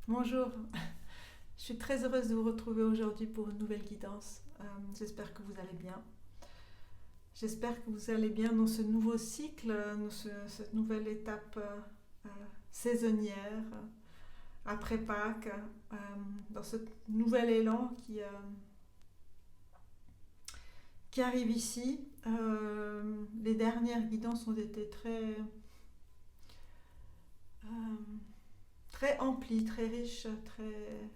Bonjour, je suis très heureuse de vous retrouver aujourd'hui pour une nouvelle guidance. J'espère que vous allez bien. J'espère que vous allez bien dans ce nouveau cycle, dans cette nouvelle étape saisonnière, après Pâques, dans ce nouvel élan qui arrive ici. Les dernières guidances ont été euh, très emplies, très riches, très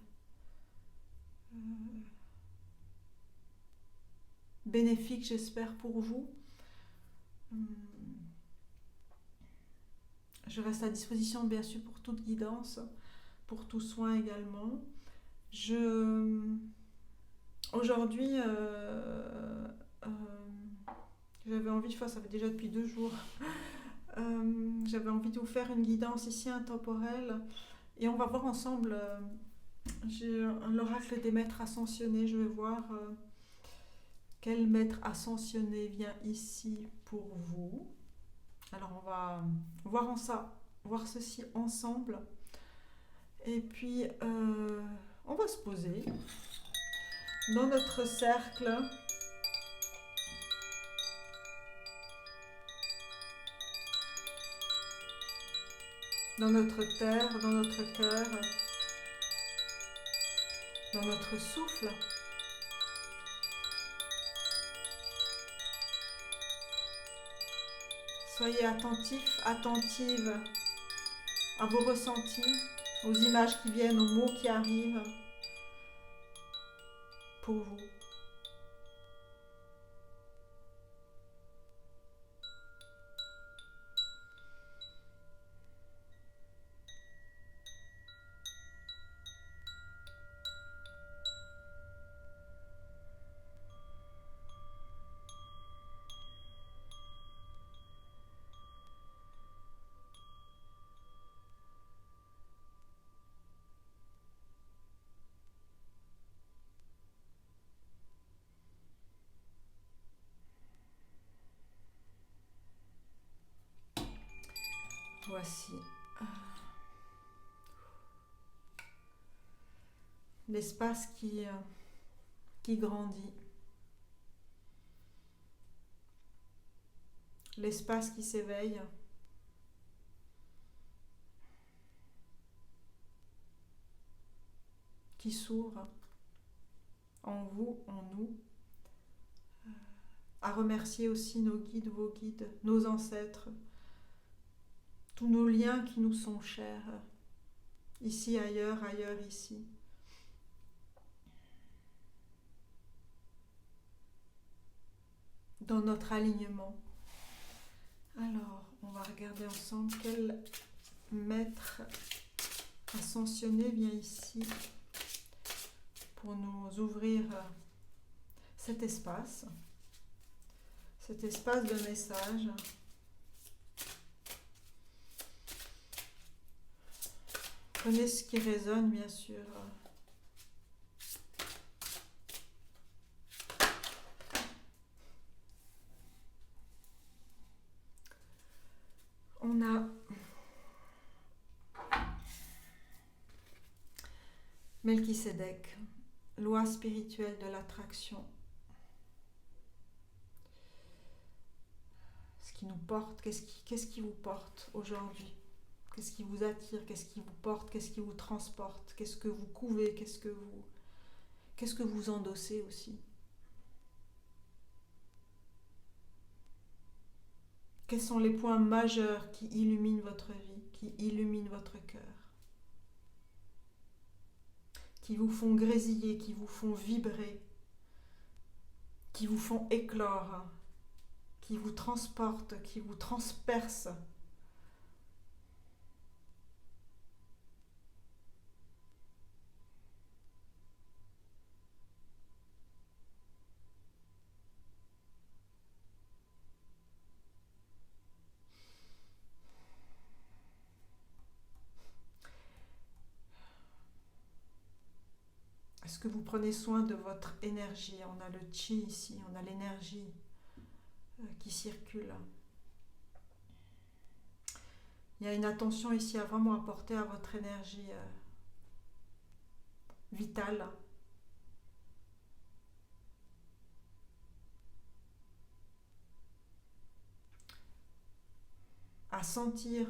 bénéfiques, j'espère, pour vous. Je reste à disposition, bien sûr, pour toute guidance, pour tout soin également. Je... Aujourd'hui, euh, j'avais envie de faire, ça fait déjà depuis 2 jours, j'avais envie de vous faire une guidance ici intemporelle. Et on va voir ensemble, j'ai l'oracle des maîtres ascensionnés, je vais voir quel maître ascensionné vient ici pour vous. Alors on va voir ceci ensemble. Et puis on va se poser dans notre cercle, dans notre terre, dans notre cœur, dans notre souffle. Soyez attentifs, attentives à vos ressentis, aux images qui viennent, aux mots qui arrivent pour vous. Voici l'espace qui grandit, l'espace qui s'éveille, qui s'ouvre en vous, en nous, à remercier aussi nos guides, vos guides, nos ancêtres, tous nos liens qui nous sont chers, ici, ailleurs, ailleurs, ici. Dans notre alignement. Alors, on va regarder ensemble quel maître ascensionné vient ici pour nous ouvrir cet espace de message. Prenez ce qui résonne, bien sûr. On a Melchisédek, loi spirituelle de l'attraction. Ce qui nous porte, qu'est-ce qui vous porte aujourd'hui? Qu'est-ce qui vous attire? Qu'est-ce qui vous porte? Qu'est-ce qui vous transporte? Qu'est-ce que vous couvez? Qu'est-ce que vous endossez aussi? Quels sont les points majeurs qui illuminent votre vie, qui illuminent votre cœur, qui vous font grésiller, qui vous font vibrer, qui vous font éclore, qui vous transportent, qui vous transpercent? Est-ce que vous prenez soin de votre énergie? On a le chi ici, on a l'énergie qui circule. Il y a une attention ici à vraiment apporter à votre énergie vital, à sentir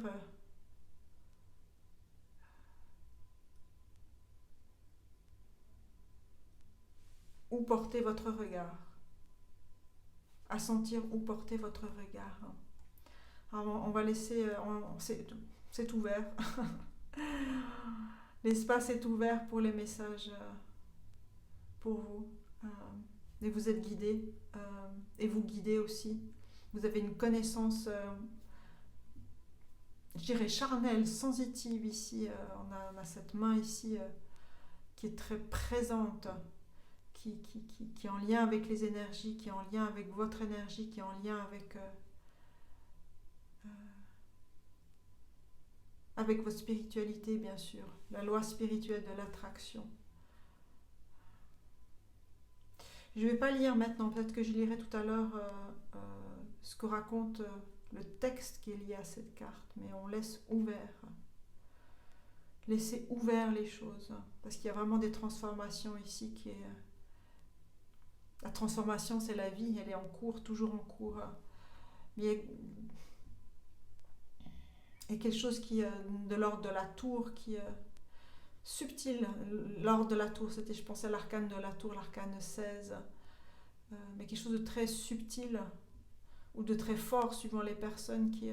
où porter votre regard, à sentir où porter votre regard. Alors on va laisser, c'est ouvert, l'espace est ouvert pour les messages pour vous. Et vous êtes guidé, et vous guidez aussi. Vous avez une connaissance, je dirais charnelle, sensitive ici. On a cette main ici qui est très présente, qui est en lien avec les énergies, qui est en lien avec votre énergie, qui est en lien avec votre spiritualité, bien sûr, la loi spirituelle de l'attraction. Je ne vais pas lire maintenant, peut-être que je lirai tout à l'heure ce que raconte le texte qui est lié à cette carte, mais on laisse ouvert. Laissez ouvert les choses, parce qu'il y a vraiment des transformations ici qui est... La transformation, c'est la vie, elle est en cours, toujours en cours. Mais il y a quelque chose qui de l'ordre de la tour, qui subtil. L'ordre de la tour, je pensais à l'arcane de la tour, l'arcane 16. Mais quelque chose de très subtil ou de très fort, suivant les personnes qui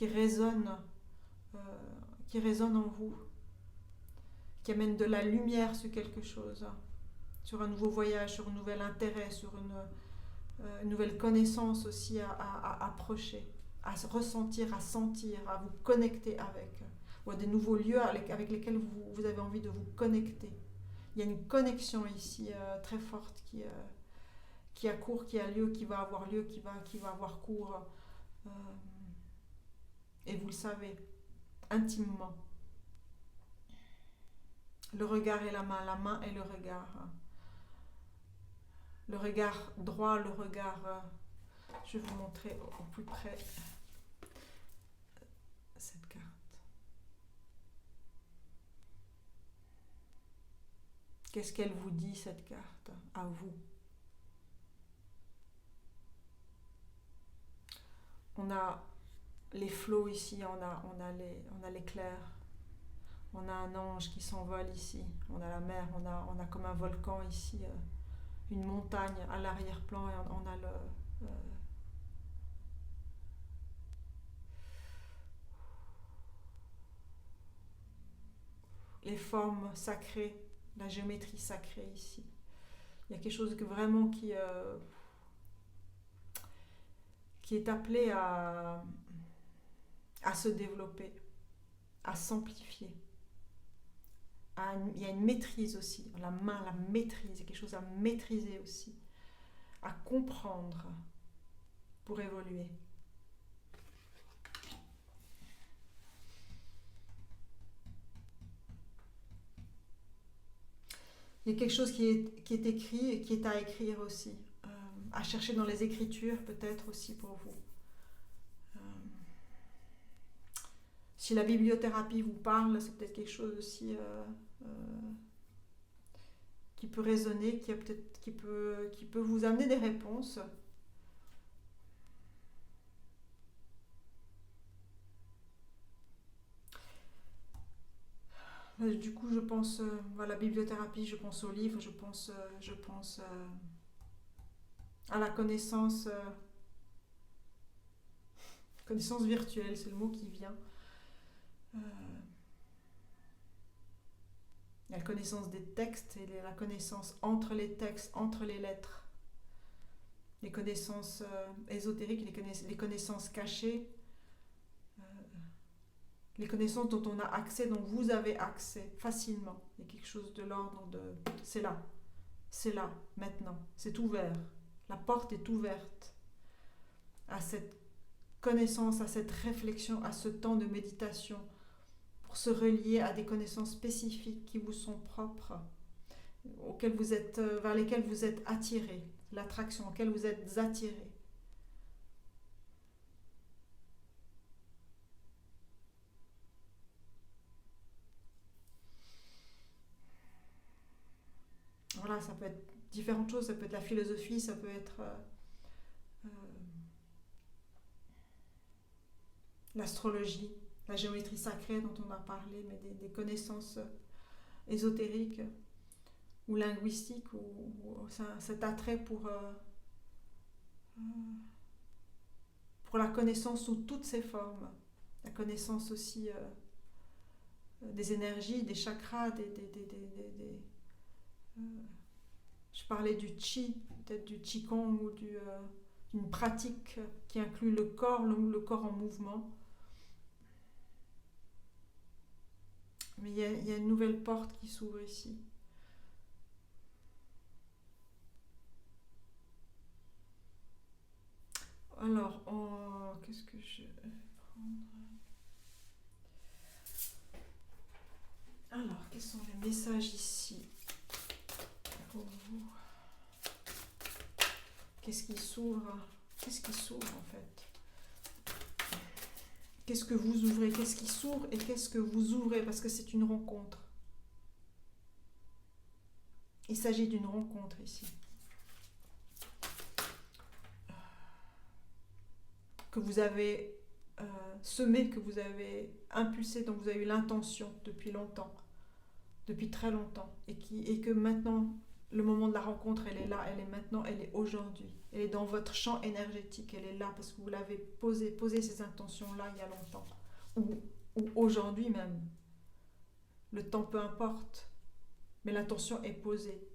résonnent en vous, qui amènent de la lumière sur quelque chose, sur un nouveau voyage, sur un nouvel intérêt, sur une nouvelle connaissance aussi à approcher, à ressentir, à sentir, à vous connecter avec, ou à des nouveaux lieux avec lesquels vous avez envie de vous connecter. Il y a une connexion ici très forte qui a cours, qui a lieu, qui va avoir lieu, qui va avoir cours. Et vous le savez, intimement. Le regard et la main et le regard. Le regard droit, le regard... je vais vous montrer au plus près cette carte. Qu'est-ce qu'elle vous dit, cette carte, à vous? On a les flots ici, on a l'éclair. On a un ange qui s'envole ici. On a la mer, on a comme un volcan ici, une montagne à l'arrière-plan, et on a les formes sacrées, la géométrie sacrée ici. Il y a quelque chose vraiment qui est appelé à se développer, à s'amplifier. Il y a une maîtrise aussi, la main, la maîtrise, il y a quelque chose à maîtriser aussi, à comprendre pour évoluer. Il y a quelque chose qui est écrit et qui est à écrire aussi, à chercher dans les écritures peut-être aussi pour vous. Si la bibliothérapie vous parle, c'est peut-être quelque chose aussi qui peut résonner, qui peut vous amener des réponses. Du coup, je pense à la bibliothérapie, je pense aux livres, je pense à la connaissance virtuelle, c'est le mot qui vient. La connaissance des textes et la connaissance entre les textes, entre les lettres. Les connaissances ésotériques, les connaissances cachées, les connaissances dont on a accès, dont vous avez accès facilement. Il y a quelque chose de l'ordre de... c'est là, maintenant, c'est ouvert. La porte est ouverte à cette connaissance, à cette réflexion, à ce temps de méditation, pour se relier à des connaissances spécifiques qui vous sont propres, vers lesquelles vous êtes attiré, l'attraction auquel vous êtes attiré. voilà, ça peut être différentes choses, ça peut être la philosophie, ça peut être euh, l'astrologie, la géométrie sacrée dont on a parlé, mais des connaissances ésotériques ou linguistiques, ou cet attrait pour la connaissance sous toutes ses formes, la connaissance aussi des énergies, des chakras, euh, je parlais du chi, peut-être du qigong ou d'une pratique qui inclut le corps en mouvement. Mais il y a une nouvelle porte qui s'ouvre ici. Alors, qu'est-ce que je vais prendre? Alors, quels sont les messages ici pour vous? Qu'est-ce qui s'ouvre? Qu'est-ce qui s'ouvre en fait? Qu'est-ce que vous ouvrez? Qu'est-ce qui s'ouvre et qu'est-ce que vous ouvrez? Parce que c'est une rencontre. Il s'agit d'une rencontre ici. Que vous avez semé, que vous avez impulsé, dont vous avez eu l'intention depuis longtemps, depuis très longtemps, et que maintenant, le moment de la rencontre, elle est là, elle est maintenant, elle est aujourd'hui. Elle est dans votre champ énergétique, elle est là parce que vous l'avez posé ces intentions-là il y a longtemps. Ou aujourd'hui même. Le temps, peu importe. Mais l'intention est posée.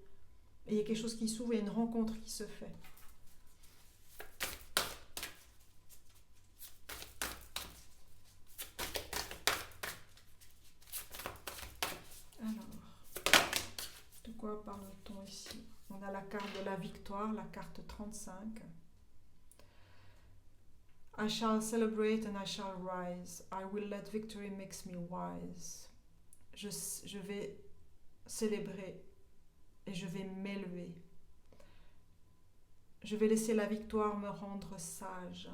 Et il y a quelque chose qui s'ouvre, il y a une rencontre qui se fait. Alors, de quoi parle-t-on ici? On a la carte de la victoire, la carte 35. I shall celebrate and I shall rise. I will let victory makes me wise. Je vais célébrer et je vais m'élever. Je vais laisser la victoire me rendre sage.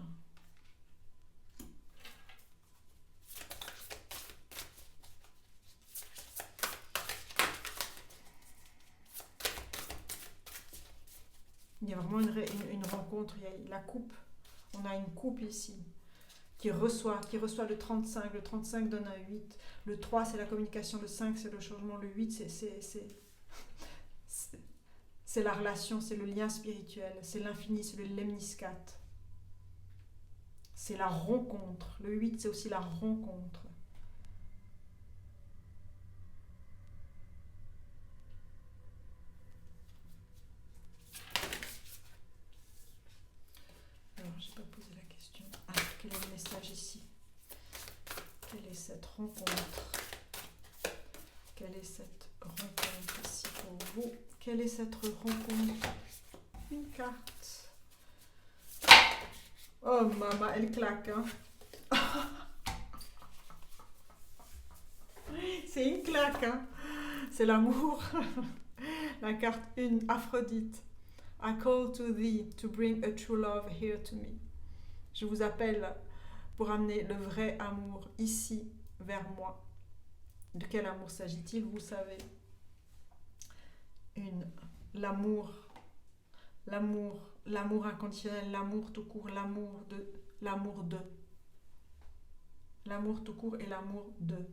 Il y a vraiment une rencontre, il y a la coupe. On a une coupe ici qui reçoit le 35. Le 35 donne un 8. Le 3, c'est la communication. Le 5, c'est le changement. Le 8, c'est la relation, c'est le lien spirituel. C'est l'infini, c'est le lemniscat. C'est la rencontre. Le 8, c'est aussi la rencontre. Alors, je n'ai pas posé la question. Ah, quel est le message ici? Quelle est cette rencontre? Quelle est cette rencontre ici pour vous? Quelle est cette rencontre? Une carte. Oh, maman, elle claque, hein? C'est une claque, hein? C'est l'amour. La carte 1, Aphrodite. I call to thee to bring a true love here to me. Je vous appelle pour amener le vrai amour ici vers moi. De quel amour s'agit-il? Vous savez. L'amour inconditionnel, l'amour tout court, l'amour tout court et l'amour de.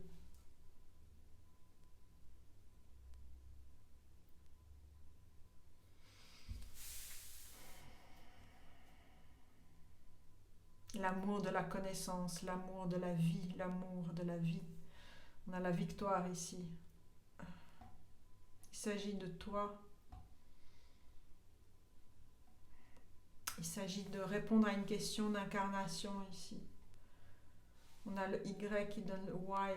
L'amour de la connaissance, l'amour de la vie, l'amour de la vie. On a la victoire ici. Il s'agit de toi. Il s'agit de répondre à une question d'incarnation ici. On a le Y qui donne le why.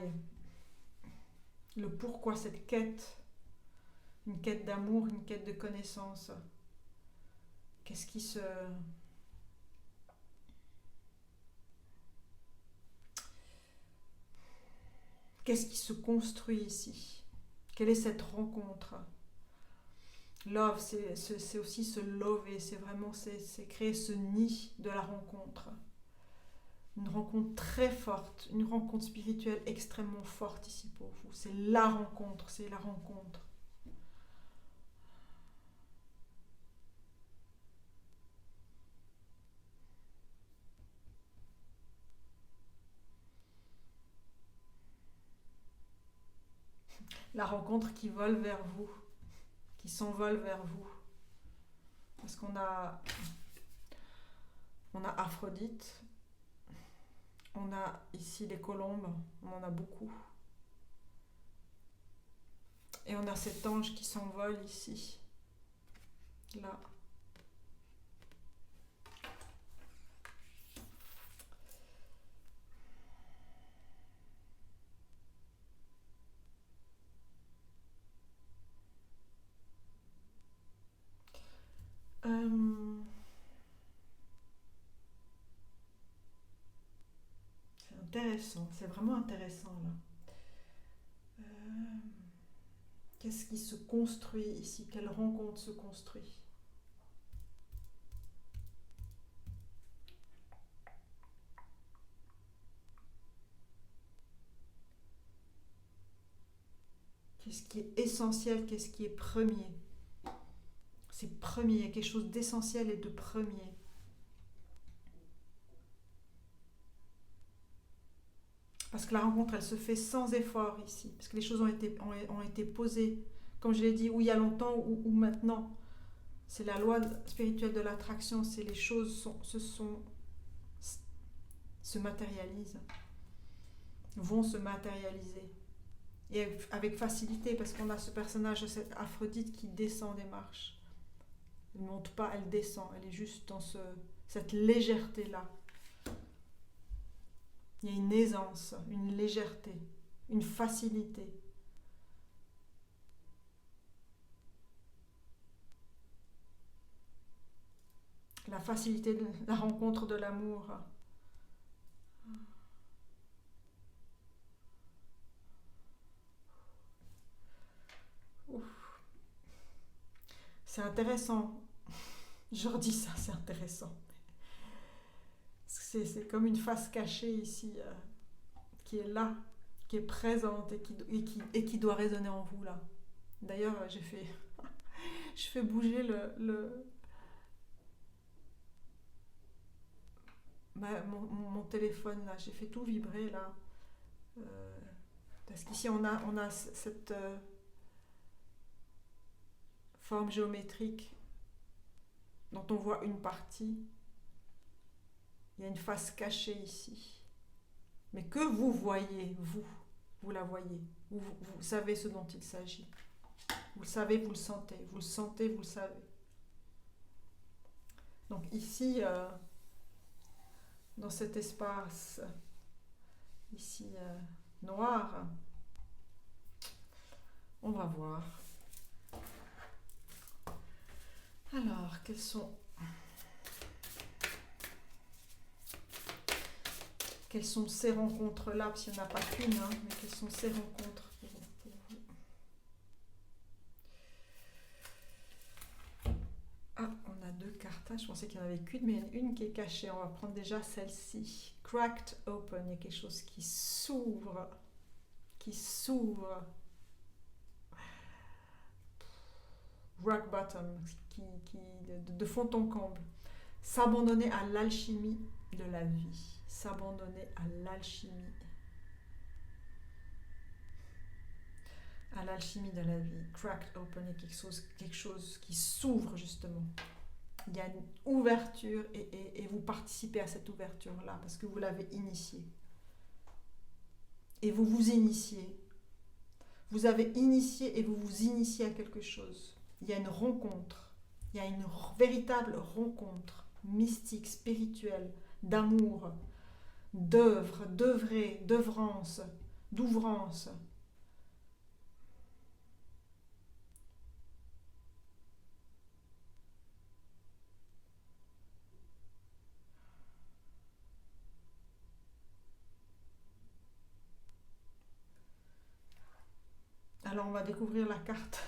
Le pourquoi cette quête. Une quête d'amour, une quête de connaissance. Qu'est-ce qui se... Qu'est-ce qui se construit ici? Quelle est cette rencontre? Love, c'est aussi se lover, c'est vraiment c'est créer ce nid de la rencontre. Une rencontre très forte, une rencontre spirituelle extrêmement forte ici pour vous. C'est la rencontre, c'est la rencontre. La rencontre qui vole vers vous, qui s'envole vers vous. Parce on a Aphrodite, on a ici les colombes, on en a beaucoup. Et on a cet ange qui s'envole ici, là. C'est intéressant, c'est vraiment intéressant là. Qu'est-ce qui se construit ici? Quelle rencontre se construit? Qu'est-ce qui est essentiel? Qu'est-ce qui est premier? C'est premier, il y a quelque chose d'essentiel et de premier. Parce que la rencontre, elle se fait sans effort ici. Parce que les choses ont été posées, comme je l'ai dit, ou il y a longtemps ou maintenant. C'est la loi spirituelle de l'attraction. C'est les choses se matérialisent, vont se matérialiser. Et avec facilité, parce qu'on a ce personnage, cette Aphrodite qui descend des marches. Elle ne monte pas, elle descend. Elle est juste dans cette légèreté-là. Il y a une aisance, une légèreté, une facilité. La facilité de la rencontre de l'amour. Ouf. C'est intéressant. Je redis ça, c'est intéressant. C'est comme une face cachée ici, qui est là, qui est présente et qui doit résonner en vous là. D'ailleurs, je fais bouger mon téléphone là. J'ai fait tout vibrer là. Parce qu'ici on a cette forme géométrique dont on voit une partie. Il y a une face cachée ici. Mais que vous voyez, vous la voyez. Vous savez ce dont il s'agit. Vous le savez, vous le sentez. Vous le sentez, vous le savez. Donc ici, dans cet espace, ici, noir, on va voir. Alors, quelles sont ces rencontres-là? Parce qu'il n'y en a pas qu'une, hein, mais quelles sont ces rencontres pour vous? Ah, on a deux cartes. Je pensais qu'il n'y en avait qu'une, mais il y en a une qui est cachée. On va prendre déjà celle-ci. Cracked open. Il y a quelque chose qui s'ouvre. Qui s'ouvre. Rock bottom. De fond en comble. S'abandonner à l'alchimie de la vie. S'abandonner à l'alchimie. À l'alchimie de la vie. Cracked open. Il y a quelque chose qui s'ouvre justement. Il y a une ouverture et vous participez à cette ouverture-là parce que vous l'avez initiée. Et vous vous initiez. Vous avez initié et vous vous initiez à quelque chose. Il y a une rencontre. Il y a une véritable rencontre mystique, spirituelle, d'amour, d'œuvre, d'œuvrer, d'œuvrance, d'ouvrance. Alors on va découvrir la carte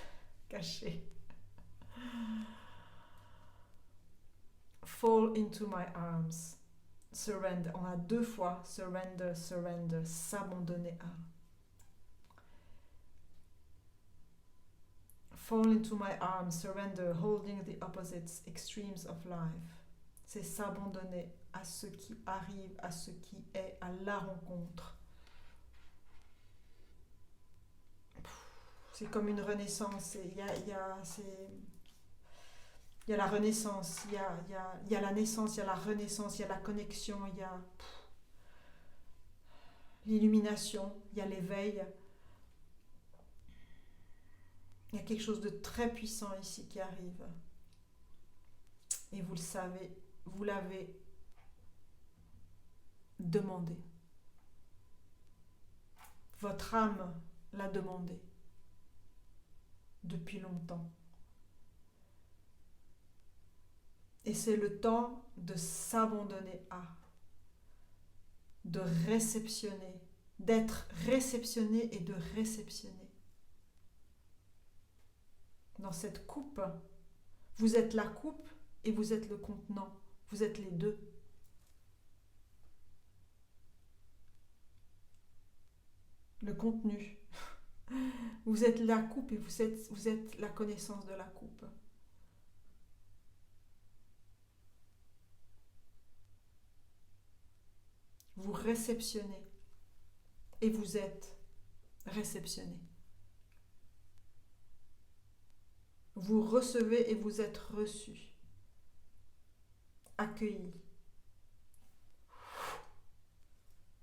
cachée. Fall into my arms. Surrender. On a deux fois surrender, surrender, s'abandonner à. Fall into my arms, surrender, holding the opposites, extremes of life. C'est s'abandonner à ce qui arrive, à ce qui est, à la rencontre. C'est comme une renaissance. Il y a la renaissance, il y a la naissance, il y a la renaissance, il y a la connexion, il y a l'illumination, il y a l'éveil. Il y a quelque chose de très puissant ici qui arrive. Et vous le savez, vous l'avez demandé. Votre âme l'a demandé depuis longtemps. Et c'est le temps de s'abandonner à, de réceptionner, d'être réceptionné et de réceptionner. Dans cette coupe, vous êtes la coupe et vous êtes le contenant. Vous êtes les deux. Le contenu. Vous êtes la coupe et vous êtes la connaissance de la coupe. Vous réceptionnez et vous êtes réceptionné. Vous recevez et vous êtes reçu, accueilli.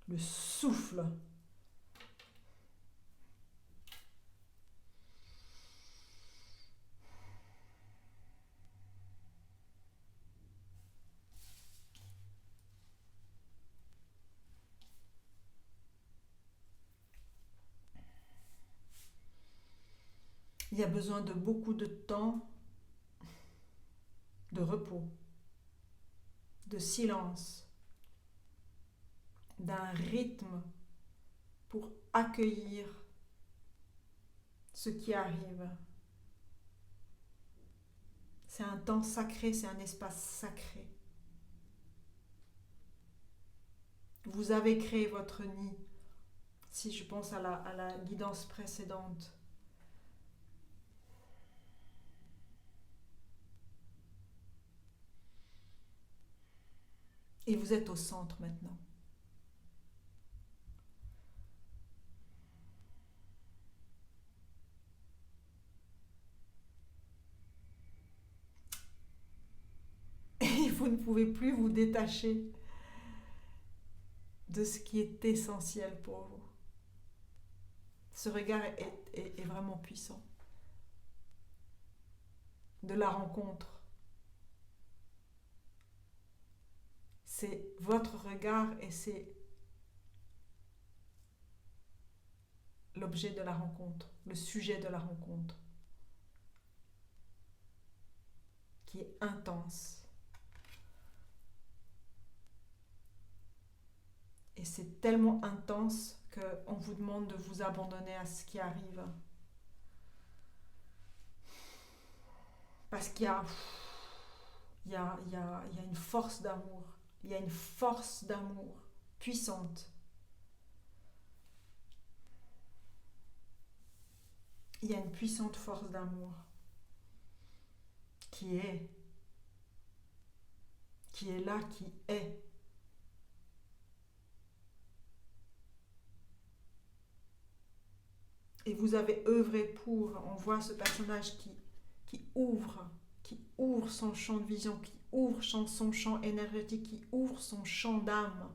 Le souffle. Il y a besoin de beaucoup de temps, de repos, de silence, d'un rythme pour accueillir ce qui arrive. C'est un temps sacré, c'est un espace sacré. Vous avez créé votre nid. Si je pense à la guidance précédente, et vous êtes au centre maintenant. Et vous ne pouvez plus vous détacher de ce qui est essentiel pour vous. Ce regard est vraiment puissant. De la rencontre. C'est votre regard et c'est l'objet de la rencontre, le sujet de la rencontre, qui est intense. Et c'est tellement intense qu'on vous demande de vous abandonner à ce qui arrive. Parce qu'il y a une force d'amour. Il y a une force d'amour puissante. Il y a une puissante force d'amour qui est là, qui est. Et vous avez œuvré pour, on voit ce personnage qui ouvre son champ de vision, qui ouvre son champ énergétique, qui ouvre son champ d'âme,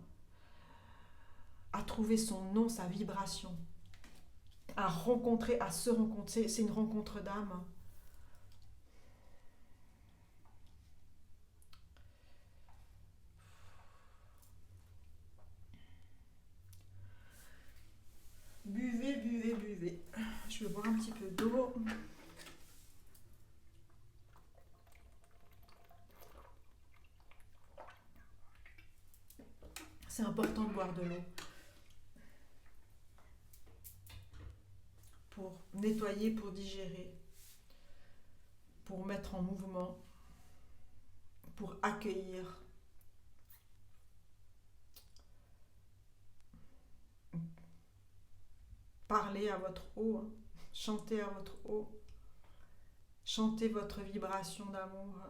à trouver son nom, sa vibration, à rencontrer, à se rencontrer. C'est une rencontre d'âme. Buvez, buvez, buvez. Je vais boire un petit peu d'eau. C'est important de boire de l'eau pour nettoyer, pour digérer, pour mettre en mouvement, pour accueillir. Parlez à votre eau, chantez à votre eau, chantez votre vibration d'amour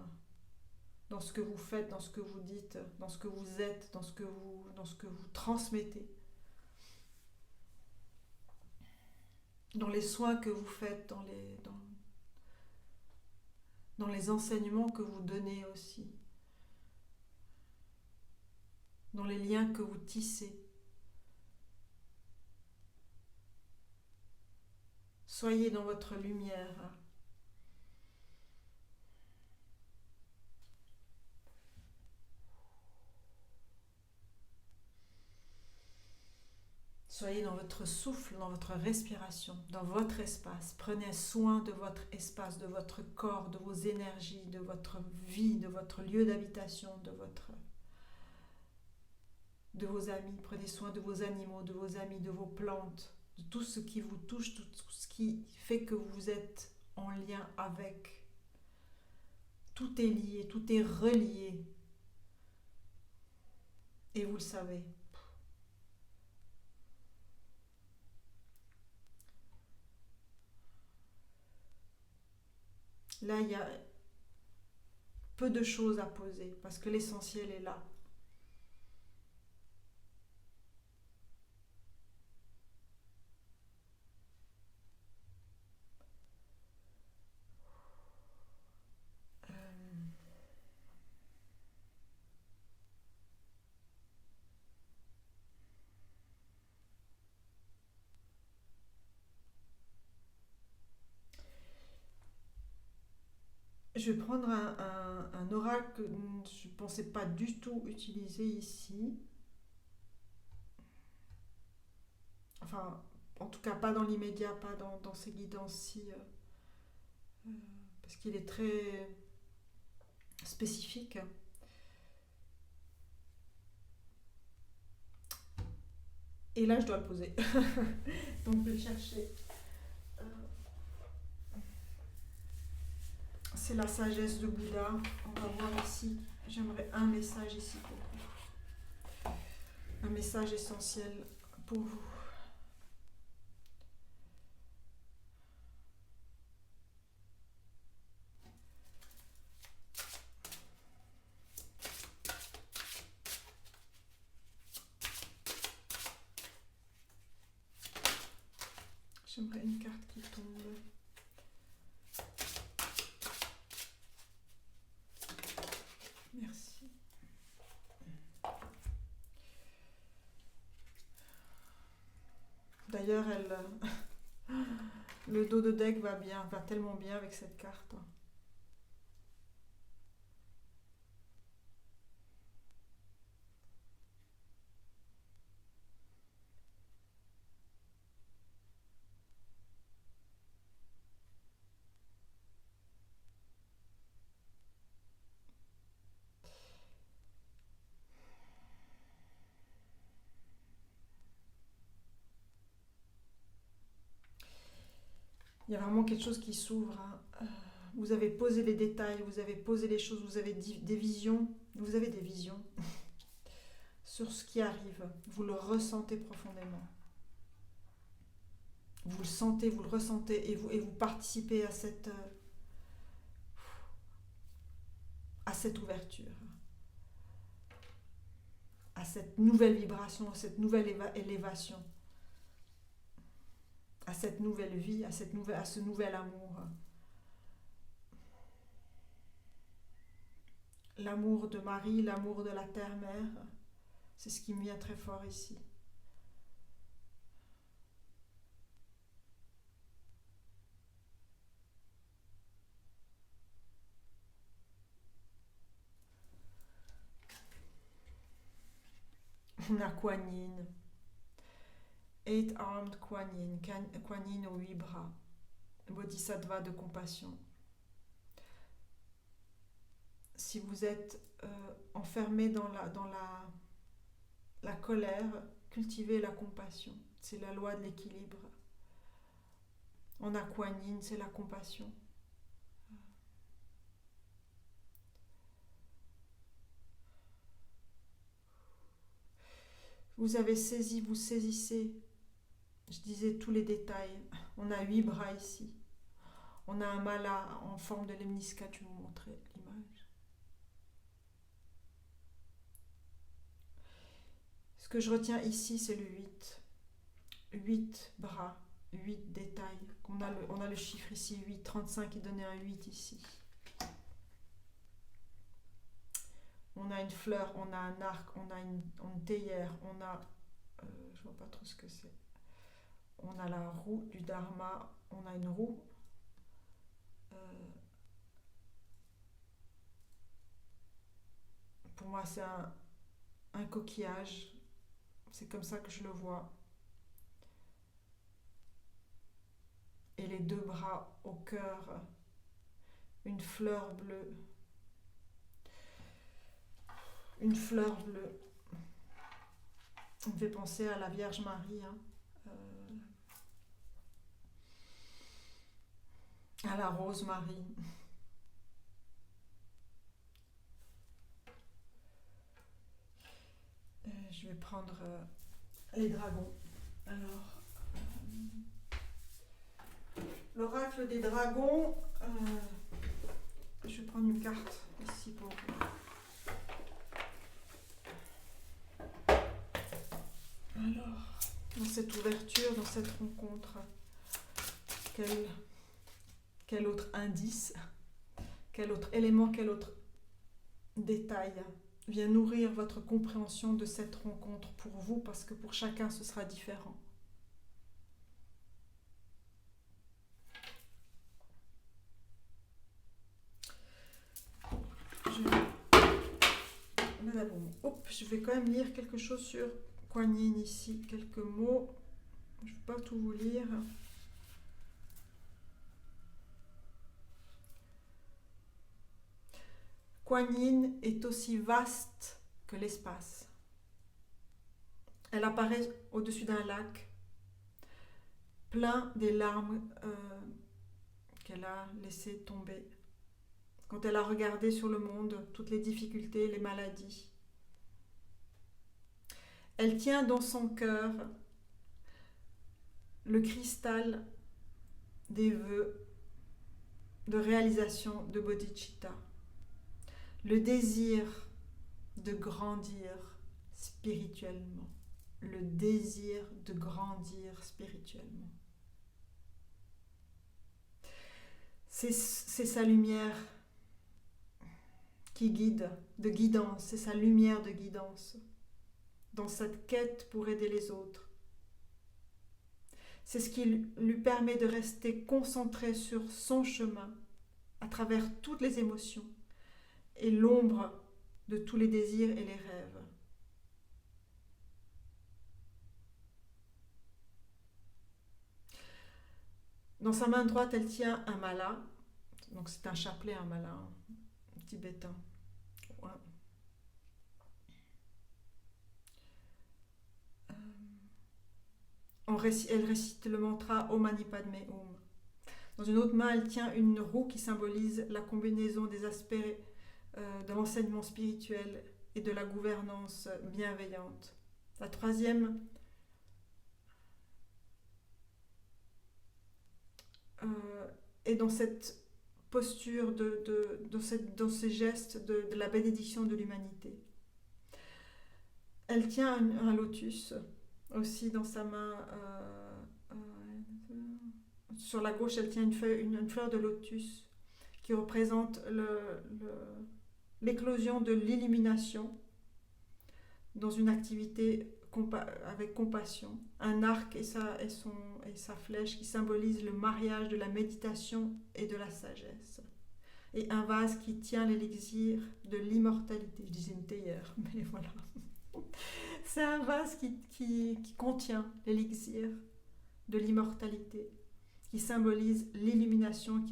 dans ce que vous faites, dans ce que vous dites, dans ce que vous êtes, dans ce que vous transmettez. dans les soins que vous faites, dans les enseignements que vous donnez aussi, dans les liens que vous tissez. Soyez dans votre lumière. Soyez dans votre souffle, dans votre respiration, dans votre espace. Prenez soin de votre espace, de votre corps, de vos énergies, de votre vie, de votre lieu d'habitation, de vos amis. Prenez soin de vos animaux, de vos amis, de vos plantes, de tout ce qui vous touche, tout ce qui fait que vous êtes en lien avec. Tout est lié, tout est relié. Et vous le savez. Là, il y a peu de choses à poser parce que l'essentiel est là. Je vais prendre un oracle que je ne pensais pas du tout utiliser ici. Enfin, en tout cas pas dans l'immédiat, pas dans ces guidances-ci, parce qu'il est très spécifique. Et là, je dois le poser. Donc, je vais le chercher. C'est la sagesse de Bouddha. On va voir ici. J'aimerais un message ici pour vous. Un message essentiel pour vous. J'aimerais une carte qui tombe. Merci. D'ailleurs, le dos de deck va bien, va tellement bien avec cette carte. Il y a vraiment quelque chose qui s'ouvre. Vous avez posé les détails, vous avez posé les choses, vous avez des visions. Vous avez des visions sur ce qui arrive. Vous le ressentez profondément. Vous le sentez, vous le ressentez et vous participez à cette ouverture, à cette nouvelle vibration, à cette nouvelle élévation, à cette nouvelle vie, à ce nouvel amour. L'amour de Marie, l'amour de la Terre-Mère, c'est ce qui me vient très fort ici. La Kuan Yin, Eight-Armed Kuan Yin, Kuan Yin aux 8 bras, Bodhisattva de compassion. Si vous êtes enfermé dans la colère, cultivez la compassion. C'est la loi de l'équilibre. En a Kuan Yin, c'est la compassion. Vous avez saisi, vous saisissez. Je disais tous les détails. On a 8 bras ici. On a un mala en forme de lemniscate, je vais vous montrer l'image. Ce que je retiens ici, c'est le 8. 8 bras, 8 détails. On a le chiffre ici, 8, 35 qui donnait un 8 ici. On a une fleur, on a un arc, on a une théière, on a... je vois pas trop ce que c'est. On a la roue du dharma, on a une roue. Pour moi, c'est un coquillage. C'est comme ça que je le vois. Et les deux bras au cœur. Une fleur bleue. Une fleur bleue. On me fait penser à la Vierge Marie. Hein. À la Rose Marie. Je vais prendre les dragons. Alors, l'oracle des dragons. Je vais prendre une carte ici pour vous. Alors, dans cette ouverture, dans cette rencontre, quel autre indice, quel autre élément, quel autre détail vient nourrir votre compréhension de cette rencontre pour vous, parce que pour chacun ce sera différent. Je vais quand même lire quelque chose sur Kuan Yin ici, quelques mots. Je ne vais pas tout vous lire. Kuan Yin est aussi vaste que l'espace. Elle apparaît au-dessus d'un lac, plein des larmes qu'elle a laissées tomber. Quand elle a regardé sur le monde, toutes les difficultés, les maladies. Elle tient dans son cœur le cristal des vœux de réalisation de bodhicitta, le désir de grandir spirituellement, le désir de grandir spirituellement. C'est sa lumière qui guide, de guidance, c'est sa lumière de guidance dans cette quête pour aider les autres. C'est ce qui lui permet de rester concentré sur son chemin à travers toutes les émotions et l'ombre de tous les désirs et les rêves. Dans sa main droite, elle tient un mala, donc c'est un chapelet, un mala tibétain. Ouais. Elle récite le mantra Om Mani Padme Hum. Dans une autre main, elle tient une roue qui symbolise la combinaison des aspects de l'enseignement spirituel et de la gouvernance bienveillante. La troisième est dans cette posture, dans ces gestes de la bénédiction de l'humanité. Elle tient un lotus aussi dans sa main. Sur la gauche, elle tient une fleur de lotus qui représente l'éclosion de l'illumination dans une activité avec compassion. Un arc et sa flèche qui symbolisent le mariage de la méditation et de la sagesse. Et un vase qui tient l'élixir de l'immortalité. Je disais une théière, mais voilà. C'est un vase qui contient l'élixir de l'immortalité, qui symbolise l'illumination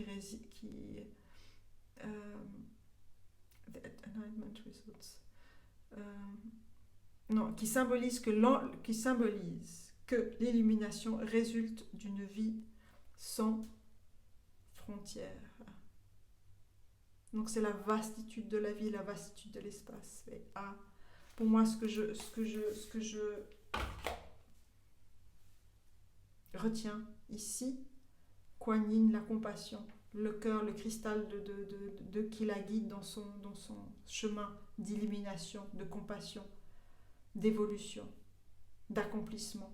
qui symbolise que l'illumination résulte d'une vie sans frontières. Donc c'est la vastitude de la vie, la vastitude de l'espace. Et pour moi, ce que je retiens ici, Kuan Yin, la compassion, le cœur, le cristal qui la guide dans son chemin d'illumination, de compassion, d'évolution, d'accomplissement.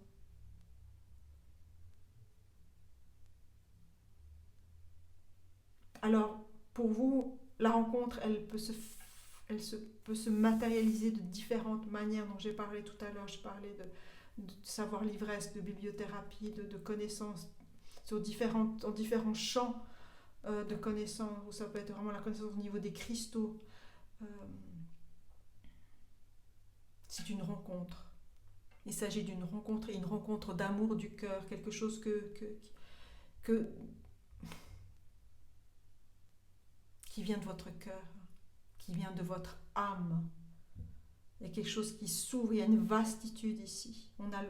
pour vous, la rencontre, peut se matérialiser de différentes manières dont j'ai parlé tout à l'heure. Je parlais de savoir l'ivresse, de bibliothérapie, de connaissances en différents champs de connaissances, où ça peut être vraiment la connaissance au niveau des cristaux. Euh, c'est une rencontre. Il s'agit d'une rencontre, et une rencontre d'amour du cœur, quelque chose qui vient de votre cœur, qui vient de votre âme. Il y a quelque chose qui s'ouvre, il y a une vastitude ici. On a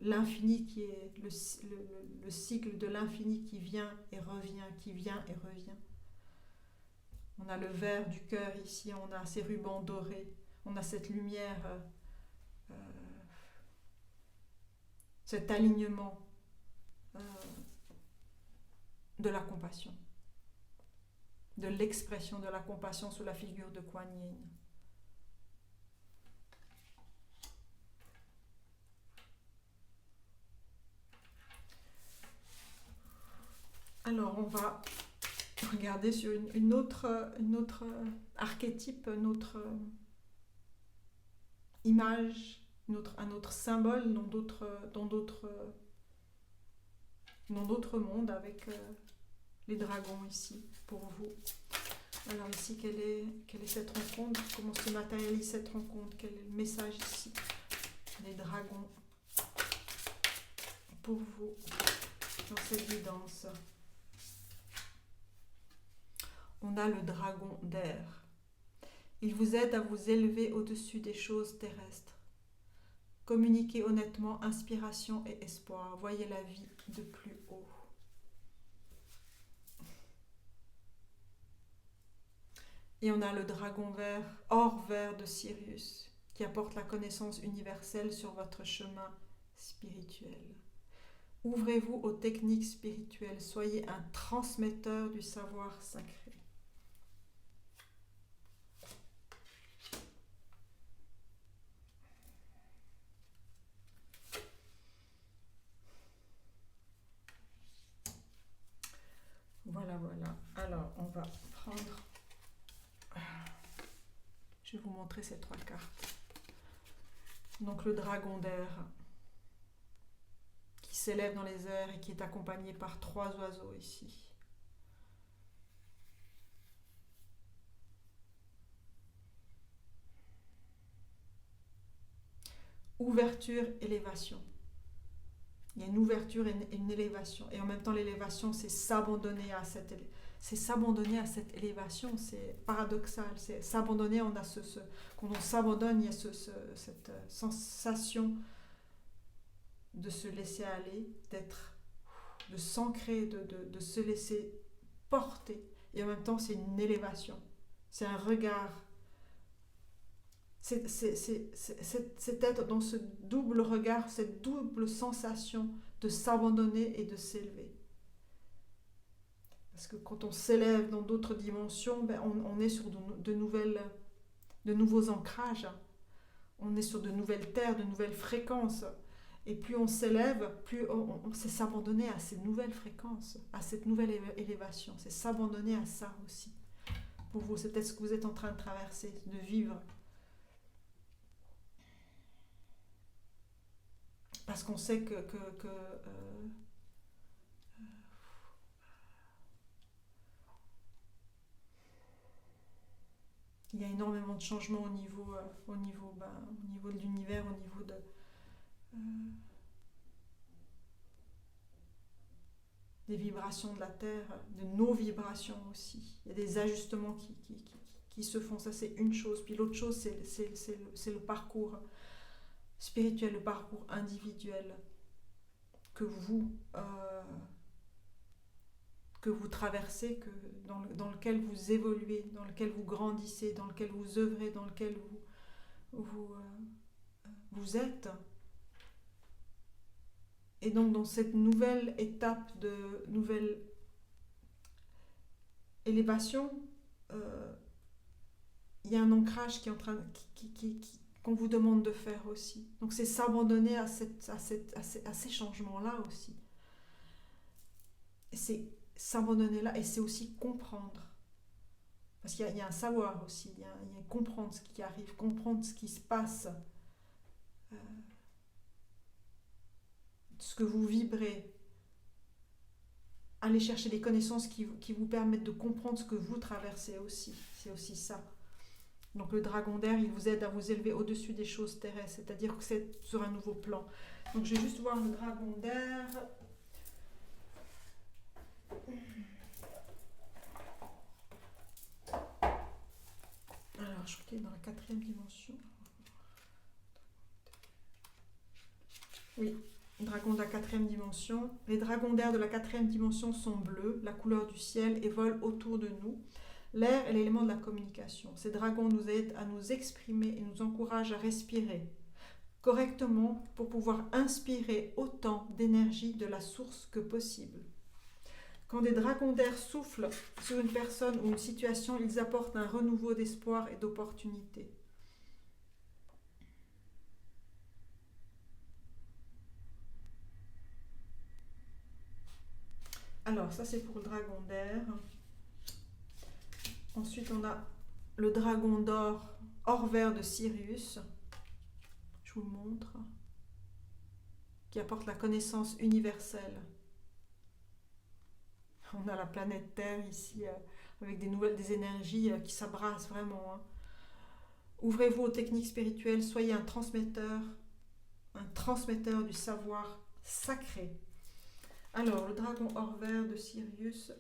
l'infini qui est le cycle de l'infini qui vient et revient, qui vient et revient. On a le vert du cœur ici, on a ces rubans dorés, on a cette lumière, cet alignement de la compassion, de l'expression de la compassion sous la figure de Kuan Yin. Alors on va regarder sur une autre archétype, une autre image, un autre symbole dans d'autres mondes avec les dragons ici pour vous. Alors ici, quelle est cette rencontre? Comment se matérialise cette rencontre? Quel est le message ici? Les dragons pour vous dans cette guidance. On a le dragon d'air. Il vous aide à vous élever au-dessus des choses terrestres. Communiquez honnêtement inspiration et espoir. Voyez la vie de plus haut. Et on a le dragon vert, or vert de Sirius, qui apporte la connaissance universelle sur votre chemin spirituel. Ouvrez-vous aux techniques spirituelles. Soyez un transmetteur du savoir sacré. Voilà. Alors, on va prendre... Je vais vous montrer ces 3 cartes. Donc, le dragon d'air qui s'élève dans les airs et qui est accompagné par 3 oiseaux ici. Ouverture, élévation. Il y a une ouverture et une élévation. Et en même temps, l'élévation, c'est s'abandonner à cette élévation. C'est paradoxal. C'est s'abandonner, quand on s'abandonne, il y a cette sensation de se laisser aller, de s'ancrer, de se laisser porter. Et en même temps, c'est une élévation. C'est un regard. C'est être dans ce double regard, cette double sensation de s'abandonner et de s'élever. Parce que quand on s'élève dans d'autres dimensions, on est sur de nouveaux ancrages. On est sur de nouvelles terres, de nouvelles fréquences. Et plus on s'élève, plus c'est s'abandonner à ces nouvelles fréquences, à cette nouvelle élévation. C'est s'abandonner à ça aussi. Pour vous, c'est peut-être ce que vous êtes en train de traverser, de vivre. Parce qu'on sait que il y a énormément de changements au niveau de l'univers, au niveau des vibrations de la Terre, de nos vibrations aussi. Il y a des ajustements qui se font, ça c'est une chose. Puis l'autre chose, c'est le parcours spirituel, le parcours individuel que vous traversez, dans lequel vous évoluez, dans lequel vous grandissez, dans lequel vous œuvrez, dans lequel vous êtes. Et donc dans cette nouvelle étape de nouvelle élévation, il y a un ancrage qui est en train qu'on vous demande de faire aussi. Donc c'est s'abandonner à ces changements-là aussi. s'abandonner là, et c'est aussi comprendre. Parce qu'il y a un savoir aussi, il y a comprendre ce qui arrive, comprendre ce qui se passe, euh, ce que vous vibrez. Aller chercher des connaissances qui vous permettent de comprendre ce que vous traversez aussi. C'est aussi ça. Donc le dragon d'air, il vous aide à vous élever au-dessus des choses terrestres, c'est-à-dire que c'est sur un nouveau plan. Donc je vais juste voir le dragon d'air. Alors je crois qu'il est dans la 4e dimension. Oui, dragon de la 4e dimension. Les dragons d'air de la 4e dimension sont bleus, la couleur du ciel, et volent autour de nous. L'air est l'élément de la communication. Ces dragons nous aident à nous exprimer et nous encouragent à respirer correctement pour pouvoir inspirer autant d'énergie de la source que possible. Quand des dragons d'air soufflent sur une personne ou une situation, ils apportent un renouveau d'espoir et d'opportunité. Alors, ça c'est pour le dragon d'air. Ensuite, on a le dragon d'or, or vert de Sirius. Je vous le montre. Qui apporte la connaissance universelle. On a la planète Terre ici, avec des énergies qui s'abrassent vraiment. Hein. Ouvrez-vous aux techniques spirituelles, soyez un transmetteur du savoir sacré. Alors, le dragon or vert de Sirius.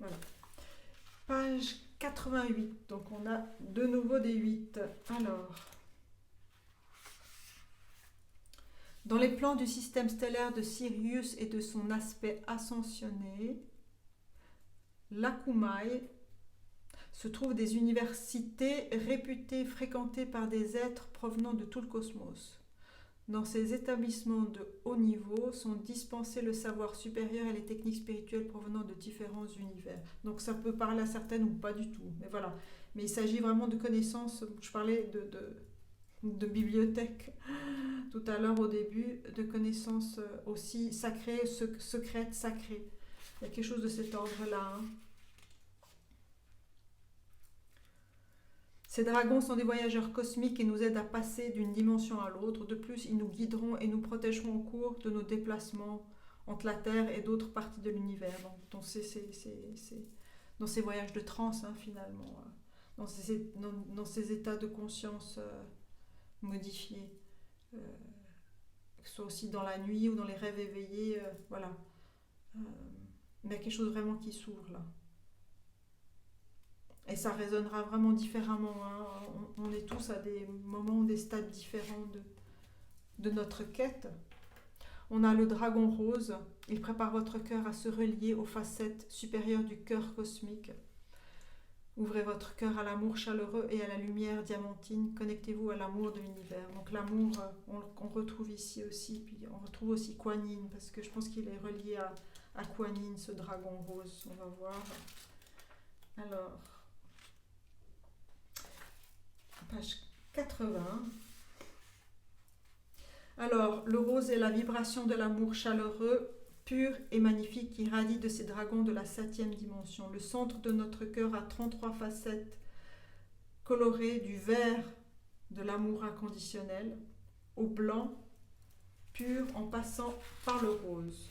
Voilà. Page 88. Donc, on a de nouveau des 8. Alors, dans les plans du système stellaire de Sirius et de son aspect ascensionné, l'Akumaï se trouvent des universités réputées fréquentées par des êtres provenant de tout le cosmos. Dans ces établissements de haut niveau sont dispensés le savoir supérieur et les techniques spirituelles provenant de différents univers. Donc ça peut parler à certaines ou pas du tout, mais voilà. Mais il s'agit vraiment de connaissances, je parlais de bibliothèque tout à l'heure au début, de connaissances aussi sacrées, secrètes, sacrées. Il y a quelque chose de cet ordre-là. Hein. Ces dragons sont des voyageurs cosmiques et nous aident à passer d'une dimension à l'autre. De plus, ils nous guideront et nous protégeront au cours de nos déplacements entre la Terre et d'autres parties de l'univers. Dans ces voyages de transe, hein, finalement, dans ces états de conscience modifiés, que ce soit aussi dans la nuit ou dans les rêves éveillés, voilà. Il y a quelque chose vraiment qui s'ouvre là. Et ça résonnera vraiment différemment. Hein. On est tous à des moments, des stades différents de notre quête. On a le dragon rose. Il prépare votre cœur à se relier aux facettes supérieures du cœur cosmique. Ouvrez votre cœur à l'amour chaleureux et à la lumière diamantine. Connectez-vous à l'amour de l'univers. Donc l'amour, on retrouve ici aussi. Puis on retrouve aussi Kuan Yin, parce que je pense qu'il est relié à Kuan Yin, ce dragon rose. On va voir. Alors... Page 80. Alors, le rose est la vibration de l'amour chaleureux, pur et magnifique qui irradie de ces dragons de la 7e dimension. Le centre de notre cœur a 33 facettes colorées du vert de l'amour inconditionnel au blanc, pur en passant par le rose.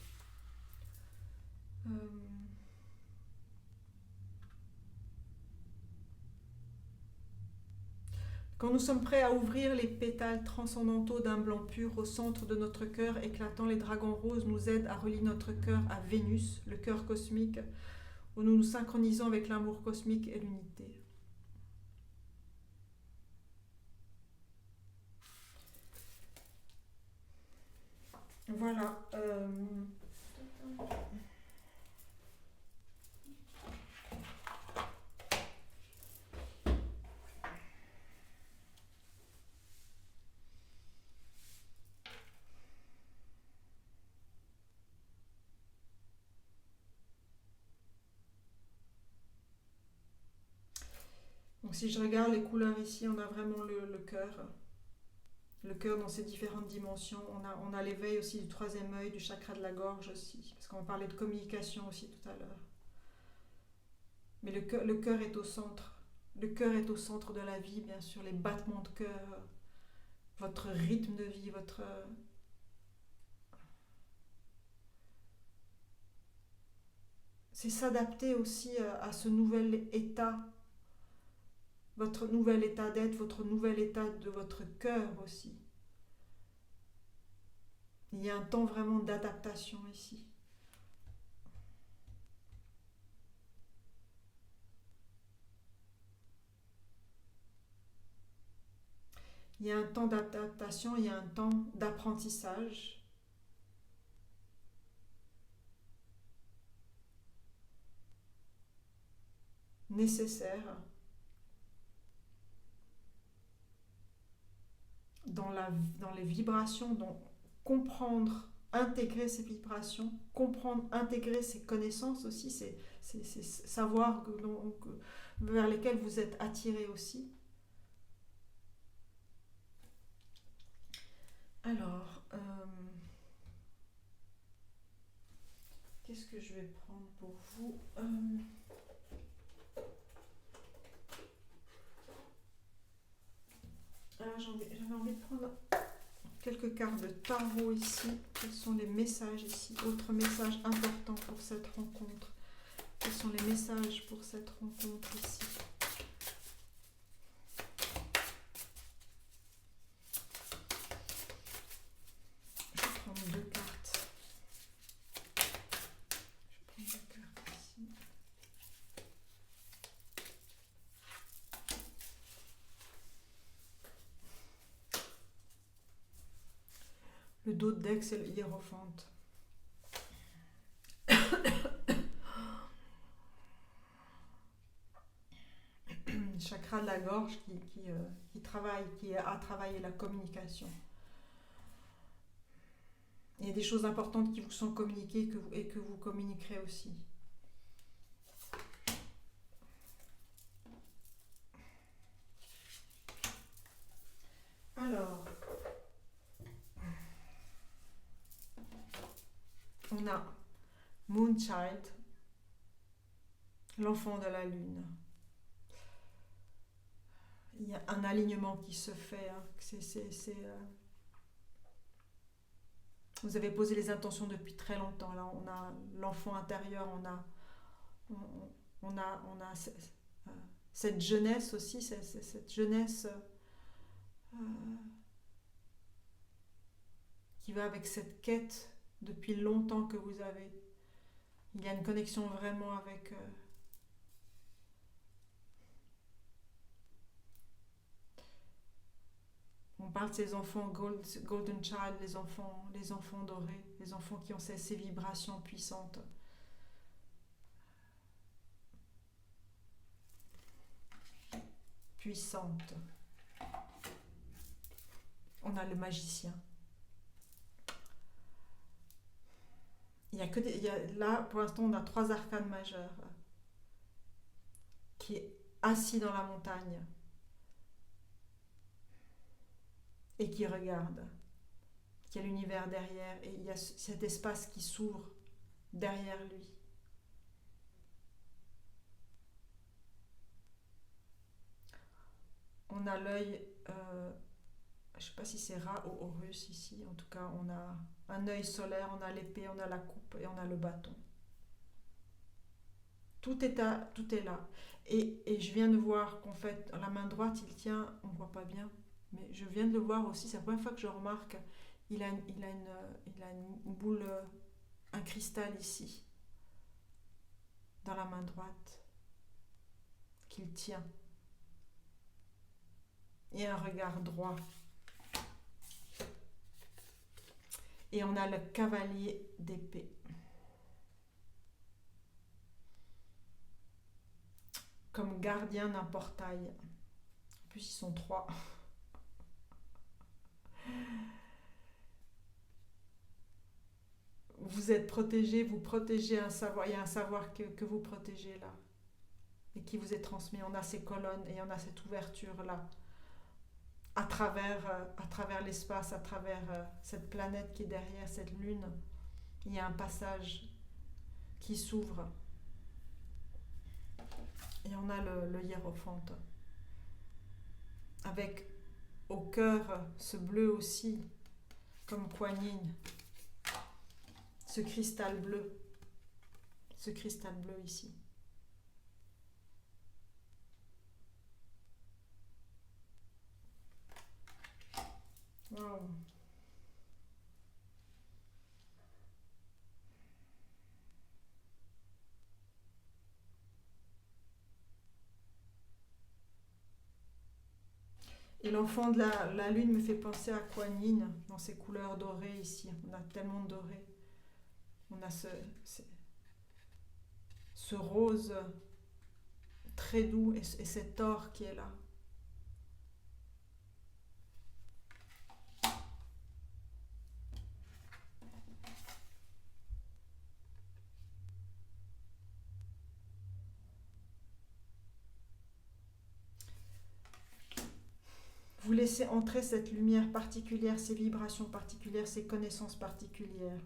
Quand nous sommes prêts à ouvrir les pétales transcendantaux d'un blanc pur au centre de notre cœur éclatant, les dragons roses nous aident à relier notre cœur à Vénus, le cœur cosmique, où nous nous synchronisons avec l'amour cosmique et l'unité. Voilà. Si je regarde les couleurs ici, on a vraiment le cœur. Le cœur dans ses différentes dimensions. On a l'éveil aussi du troisième œil, du chakra de la gorge aussi. Parce qu'on parlait de communication aussi tout à l'heure. Mais le cœur est au centre. Le cœur est au centre de la vie, bien sûr. Les battements de cœur, votre rythme de vie, c'est s'adapter aussi à ce nouvel état, votre nouvel état d'être, votre nouvel état de votre cœur aussi. Il y a un temps vraiment d'adaptation ici. Il y a un temps d'adaptation, il y a un temps d'apprentissage. Nécessaire dans les vibrations, dans comprendre, intégrer ces vibrations, comprendre, intégrer ces connaissances aussi, ces savoirs vers lesquels vous êtes attiré aussi. Alors, qu'est-ce que je vais prendre pour vous Alors, j'avais envie de prendre quelques cartes de tarot ici. Quels sont les messages ici? Autre message important pour cette rencontre. Quels sont les messages pour cette rencontre ici? Je vais prendre deux cartes. Je prends deux cartes ici. Le dos de deck, c'est le hiérophante. Chakra de la gorge qui travaille, qui a travaillé la communication. Il y a des choses importantes qui vous sont communiquées et que vous communiquerez aussi. Alors, on a Moonchild, l'enfant de la lune. Il y a un alignement qui se fait. Vous avez posé les intentions depuis très longtemps. Là, on a l'enfant intérieur, on a cette jeunesse aussi, cette jeunesse qui va avec cette quête depuis longtemps que vous avez. Il y a une connexion vraiment avec... On parle de ces enfants golden child, les enfants dorés, les enfants qui ont ces vibrations puissantes. Puissantes. On a le magicien. Là, pour l'instant, on a 3 arcanes majeurs qui est assis dans la montagne et qui regarde, qui a l'univers derrière, et il y a cet espace qui s'ouvre derrière lui. On a l'œil, je ne sais pas si c'est Ra ou Horus ici, en tout cas on a un œil solaire, on a l'épée, on a la coupe et on a le bâton. Tout est là. Et je viens de voir qu'en fait, la main droite, il tient, on ne voit pas bien, mais je viens de le voir aussi, c'est la première fois que je remarque, il a une boule, un cristal ici, dans la main droite, qu'il tient. Et un regard droit. Et on a le cavalier d'épée. Comme gardien d'un portail. En plus, ils sont 3. Vous êtes protégé, vous protégez un savoir, il y a un savoir que vous protégez là. et qui vous est transmis. On a ces colonnes et on a cette ouverture-là à travers l'espace, à travers cette planète qui est derrière cette lune. Il y a un passage qui s'ouvre. Et on a le hiérophante. Avec au cœur ce bleu aussi, comme Kuan Yin. Ce cristal bleu ici. Wow. Et l'enfant de la lune me fait penser à Kuan Yin dans ses couleurs dorées ici. On a tellement de doré. On a ce rose très doux et cet or qui est là. Vous laissez entrer cette lumière particulière, ces vibrations particulières, ces connaissances particulières.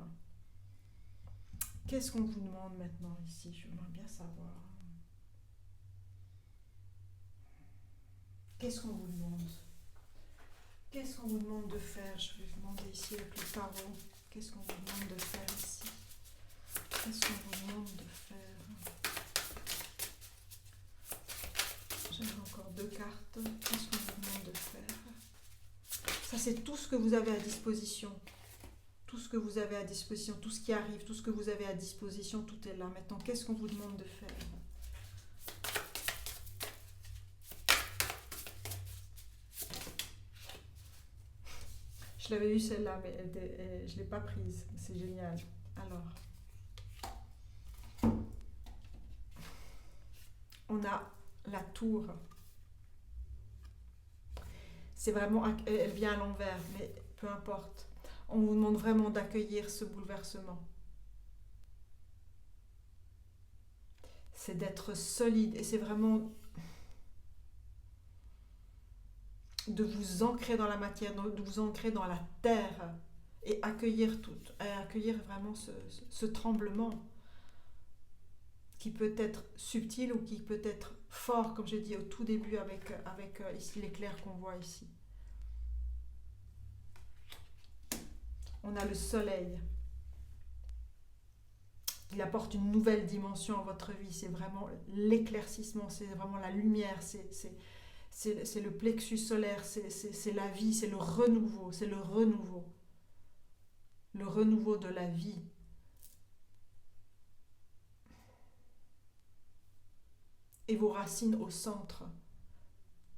Qu'est-ce qu'on vous demande maintenant ici? J'aimerais bien savoir. Qu'est-ce qu'on vous demande? Qu'est-ce qu'on vous demande de faire? Je vais vous demander ici avec le tarot. Qu'est-ce qu'on vous demande de faire ici? Qu'est-ce qu'on vous demande de faire? J'ai encore 2 cartes. Qu'est-ce qu'on vous demande de faire? Ça, c'est tout ce que vous avez à disposition. Tout ce que vous avez à disposition, tout ce qui arrive, tout ce que vous avez à disposition, tout est là. Maintenant, qu'est-ce qu'on vous demande de faire? Je l'avais eu celle-là, mais je ne l'ai pas prise. C'est génial. Alors, on a la tour. C'est vraiment, elle vient à l'envers, mais peu importe. On vous demande vraiment d'accueillir ce bouleversement. C'est d'être solide et c'est vraiment de vous ancrer dans la matière, de vous ancrer dans la terre et accueillir tout, et accueillir vraiment ce tremblement qui peut être subtil ou qui peut être fort, comme j'ai dit au tout début avec ici l'éclair qu'on voit ici. On a le soleil. Il apporte une nouvelle dimension à votre vie. C'est vraiment l'éclaircissement, c'est vraiment la lumière, c'est le plexus solaire, c'est la vie, c'est le renouveau, c'est le renouveau. Le renouveau de la vie. Et vos racines au centre,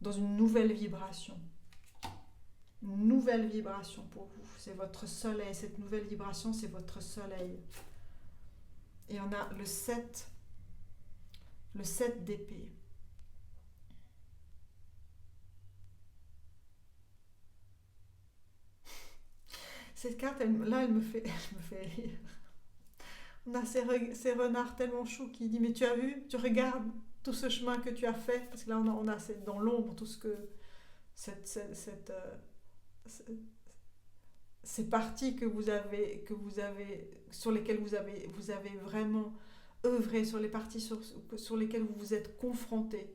dans une nouvelle vibration. Une nouvelle vibration pour vous. C'est votre soleil. Cette nouvelle vibration, c'est votre soleil. Et on a le 7 d'épée. Cette carte, elle me fait rire. On a ces renards tellement choux qui disent, mais tu as vu, tu regardes tout ce chemin que tu as fait, parce que là on a dans l'ombre tout ce que ces parties que vous avez sur lesquelles vous avez vraiment œuvré, sur les parties sur lesquelles vous vous êtes confrontés,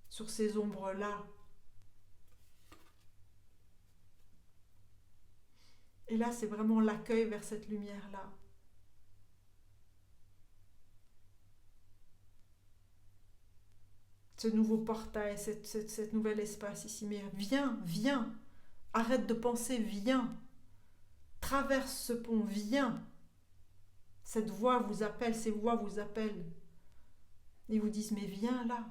sur ces ombres là. Et là, c'est vraiment l'accueil vers cette lumière-là. Ce nouveau portail, cet nouvel espace ici. Mais viens, viens. Arrête de penser, viens. Traverse ce pont, viens. Cette voix vous appelle, ces voix vous appellent. Ils vous disent, mais viens là.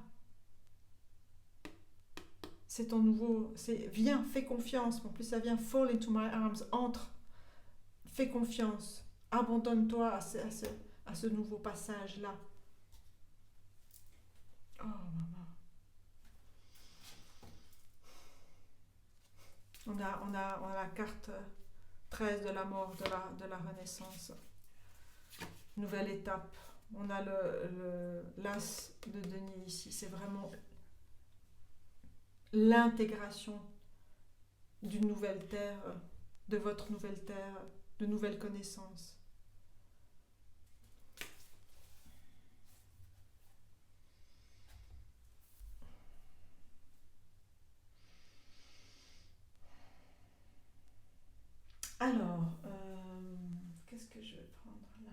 C'est ton nouveau, viens, fais confiance. En plus, ça vient fall into my arms, entre, fais confiance, abandonne-toi à ce nouveau passage-là. Oh, maman. On a la carte 13 de la mort, de la renaissance. Nouvelle étape. On a l'as de denier ici. C'est vraiment l'intégration d'une nouvelle terre, de votre nouvelle terre, de nouvelles connaissances. Alors, qu'est-ce que je vais prendre là?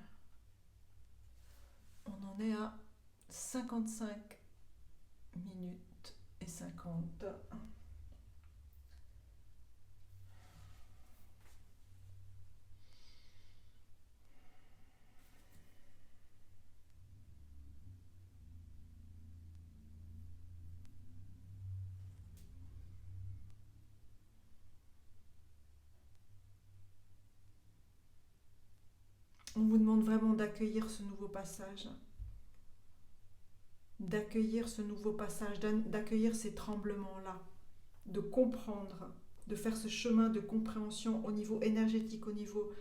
On en est à 55 minutes et 50. On vous demande vraiment d'accueillir ce nouveau passage, d'accueillir ces tremblements-là, de comprendre, de faire ce chemin de compréhension au niveau énergétique, au niveau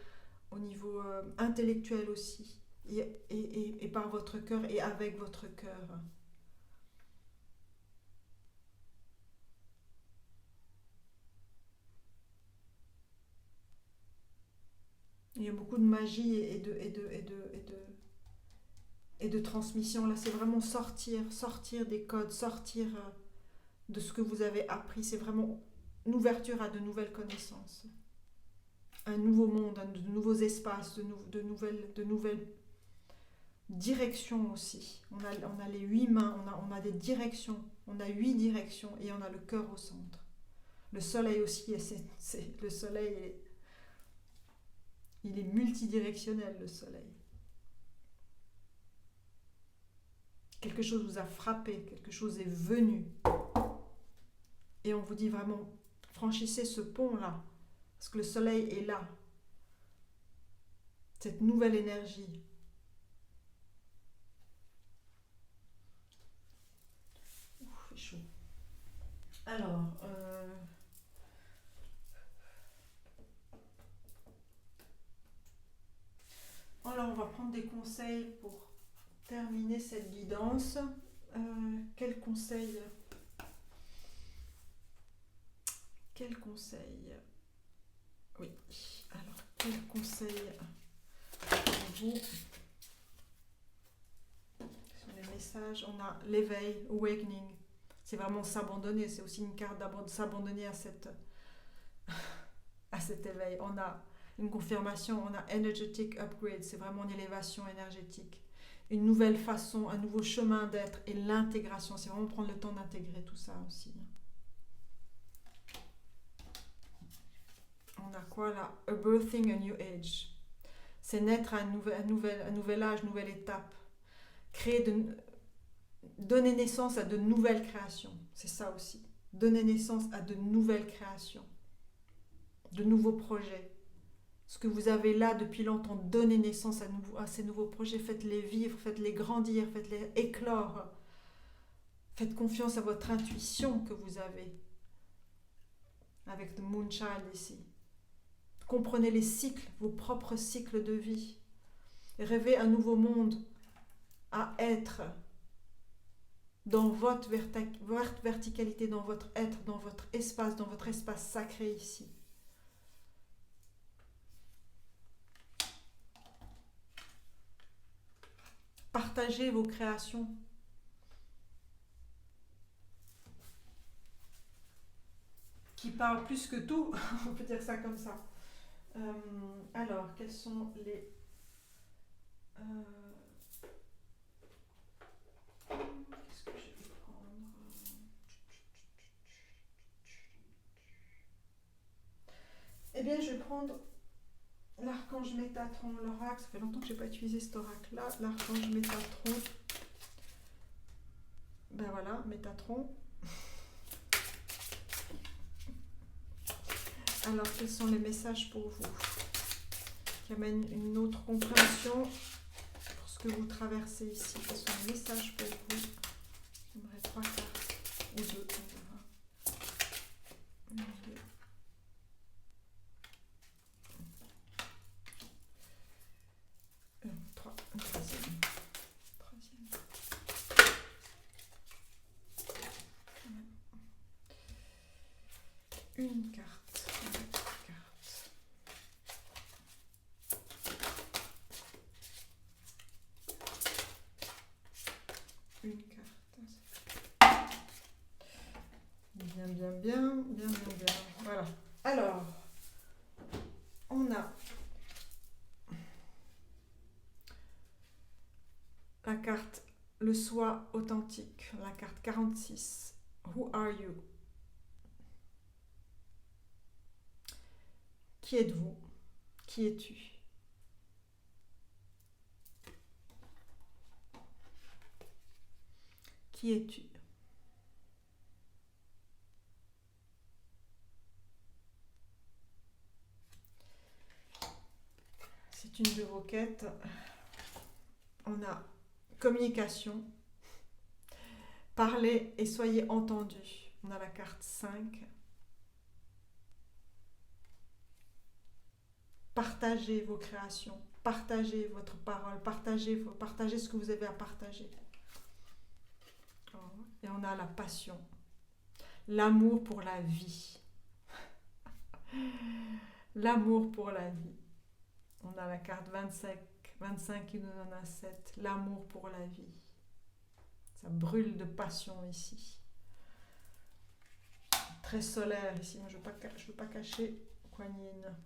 intellectuel aussi, et par votre cœur et avec votre cœur. Il y a beaucoup de magie et de transmission. Là, c'est vraiment sortir des codes, sortir de ce que vous avez appris. C'est vraiment une ouverture à de nouvelles connaissances. Un nouveau monde, de nouveaux espaces, de nouvelles directions aussi. On a les 8 mains, on a des directions. On a 8 directions et on a le cœur au centre. Le soleil aussi, le soleil, il est multidirectionnel, le soleil. Quelque chose vous a frappé, quelque chose est venu. Et on vous dit vraiment, franchissez ce pont-là, parce que le soleil est là. Cette nouvelle énergie. Ouf, c'est chaud. Alors, on va prendre des conseils pour terminer cette guidance. Quel conseil Oui, alors quel conseil pour vous sur les messages? On a l'éveil, awakening. C'est vraiment s'abandonner, c'est aussi une carte s'abandonner à cet éveil. On a une confirmation, on a energetic upgrade, c'est vraiment une élévation énergétique. Une nouvelle façon, un nouveau chemin d'être et l'intégration. C'est vraiment prendre le temps d'intégrer tout ça aussi. On a quoi là? A birthing a new age. C'est naître à un nouvel âge, nouvelle étape. Donner naissance à de nouvelles créations. C'est ça aussi. Donner naissance à de nouvelles créations. De nouveaux projets. Ce que vous avez là depuis longtemps, donnez naissance à ces nouveaux projets. Faites-les vivre, faites-les grandir, faites-les éclore. Faites confiance à votre intuition que vous avez. Avec The Moonchild ici. Comprenez les cycles, vos propres cycles de vie. Rêvez un nouveau monde à être dans votre verticalité, dans votre être, dans votre espace sacré ici. Partagez vos créations. Qui parlent plus que tout, on peut dire ça comme ça. Alors, quels sont les... qu'est-ce que je vais prendre? Eh bien, je vais prendre l'archange Métatron, l'oracle. Ça fait longtemps que je n'ai pas utilisé cet oracle-là. L'archange Métatron. Ben voilà, Métatron. Alors, quels sont les messages pour vous qui amènent une autre compréhension pour ce que vous traversez ici? Quels sont les messages pour vous? J'aimerais 3 cartes ou 2, on verra. 1, 2. Une troisième. le soi authentique, la carte 46. Who are you? Qui êtes-vous? Qui es-tu? Qui es-tu? C'est une de vos quêtes. On a communication, parlez et soyez entendus. On a la carte 5. Partagez vos créations, partagez votre parole, partagez ce que vous avez à partager. Et on a la passion, l'amour pour la vie. L'amour pour la vie. On a la carte 25 qui nous donne un 7. L'amour pour la vie. Ça brûle de passion ici. Très solaire ici. Moi, je ne veux pas cacher Kuan Yin.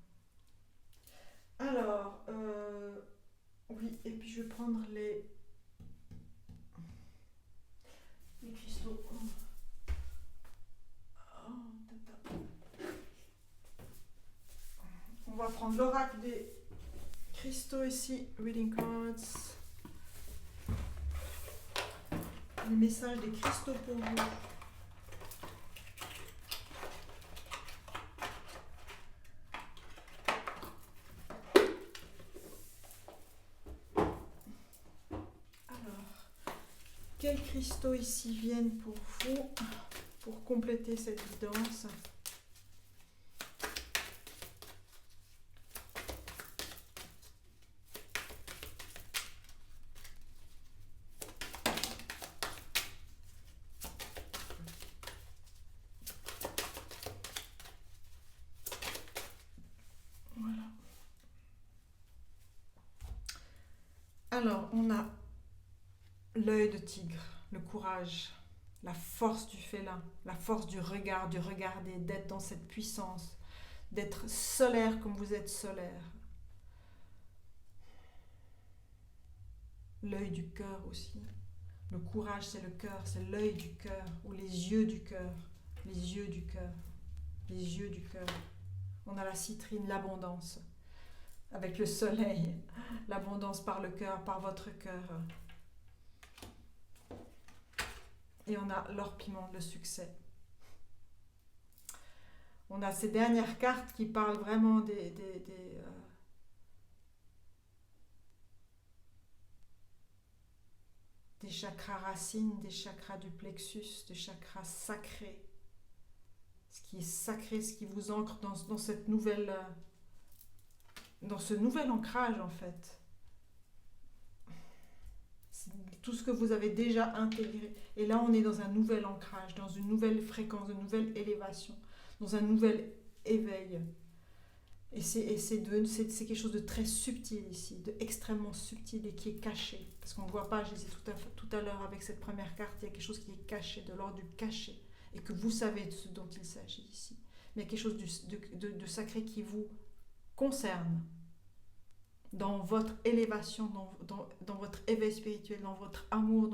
Alors, oui, et puis je vais prendre les cristaux. On va prendre l'oracle des cristaux ici, reading cards. Les messages des cristaux pour vous. Quels cristaux ici viennent pour vous, pour compléter cette guidance? Voilà. Alors, on a l'œil de tigre, le courage, la force du félin, la force du regard, du regarder, d'être dans cette puissance, d'être solaire comme vous êtes solaire. L'œil du cœur aussi. Le courage, c'est le cœur, c'est l'œil du cœur, ou les yeux du cœur, les yeux du cœur, les yeux du cœur. On a la citrine, l'abondance, avec le soleil, l'abondance par le cœur, par votre cœur. Et on a l'or piment, le succès. On a ces dernières cartes qui parlent vraiment des chakras racines, des chakras du plexus, des chakras sacrés. Ce qui est sacré, ce qui vous ancre dans cette nouvelle, dans ce nouvel ancrage en fait. C'est tout ce que vous avez déjà intégré. Et là, on est dans un nouvel ancrage, dans une nouvelle fréquence, une nouvelle élévation, dans un nouvel éveil. Et c'est quelque chose de très subtil ici, de extrêmement subtil et qui est caché. Parce qu'on ne voit pas, je disais tout à l'heure avec cette première carte, il y a quelque chose qui est caché, de l'ordre du caché. Et que vous savez de ce dont il s'agit ici. Mais il y a quelque chose de sacré qui vous concerne dans votre élévation, dans votre éveil spirituel, dans votre amour,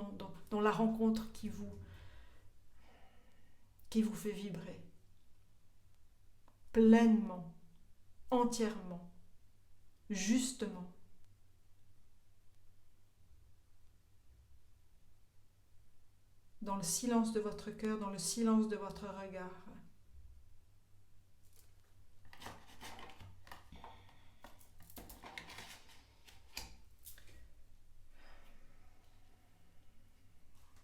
dans la rencontre qui vous fait vibrer pleinement, entièrement, justement. Dans le silence de votre cœur, dans le silence de votre regard.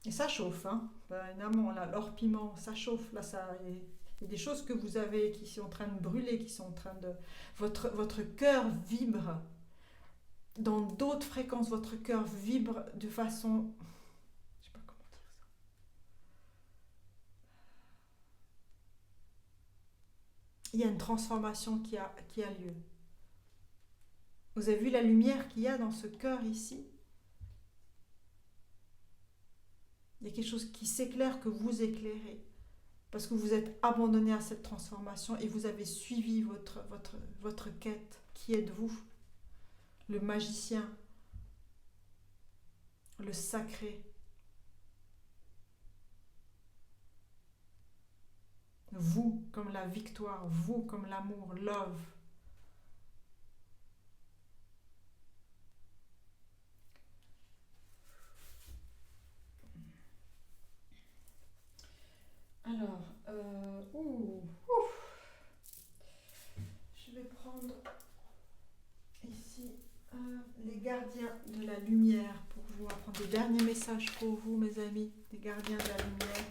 Et ça chauffe, hein. Évidemment, là, l'or piment, ça chauffe. Là, il y a des choses que vous avez qui sont en train de brûler, qui sont en train de... Votre cœur vibre. Dans d'autres fréquences, votre cœur vibre de façon... Je sais pas comment dire ça. Il y a une transformation qui a lieu. Vous avez vu la lumière qu'il y a dans ce cœur ici? Il y a quelque chose qui s'éclaire, que vous éclairez. Parce que vous êtes abandonné à cette transformation et vous avez suivi votre quête. Qui êtes-vous? Le magicien, le sacré, Vous comme la victoire, vous comme l'amour, love. Alors, je vais prendre ici les gardiens de la lumière pour vous. On va prendre des derniers messages pour vous, mes amis, des gardiens de la lumière.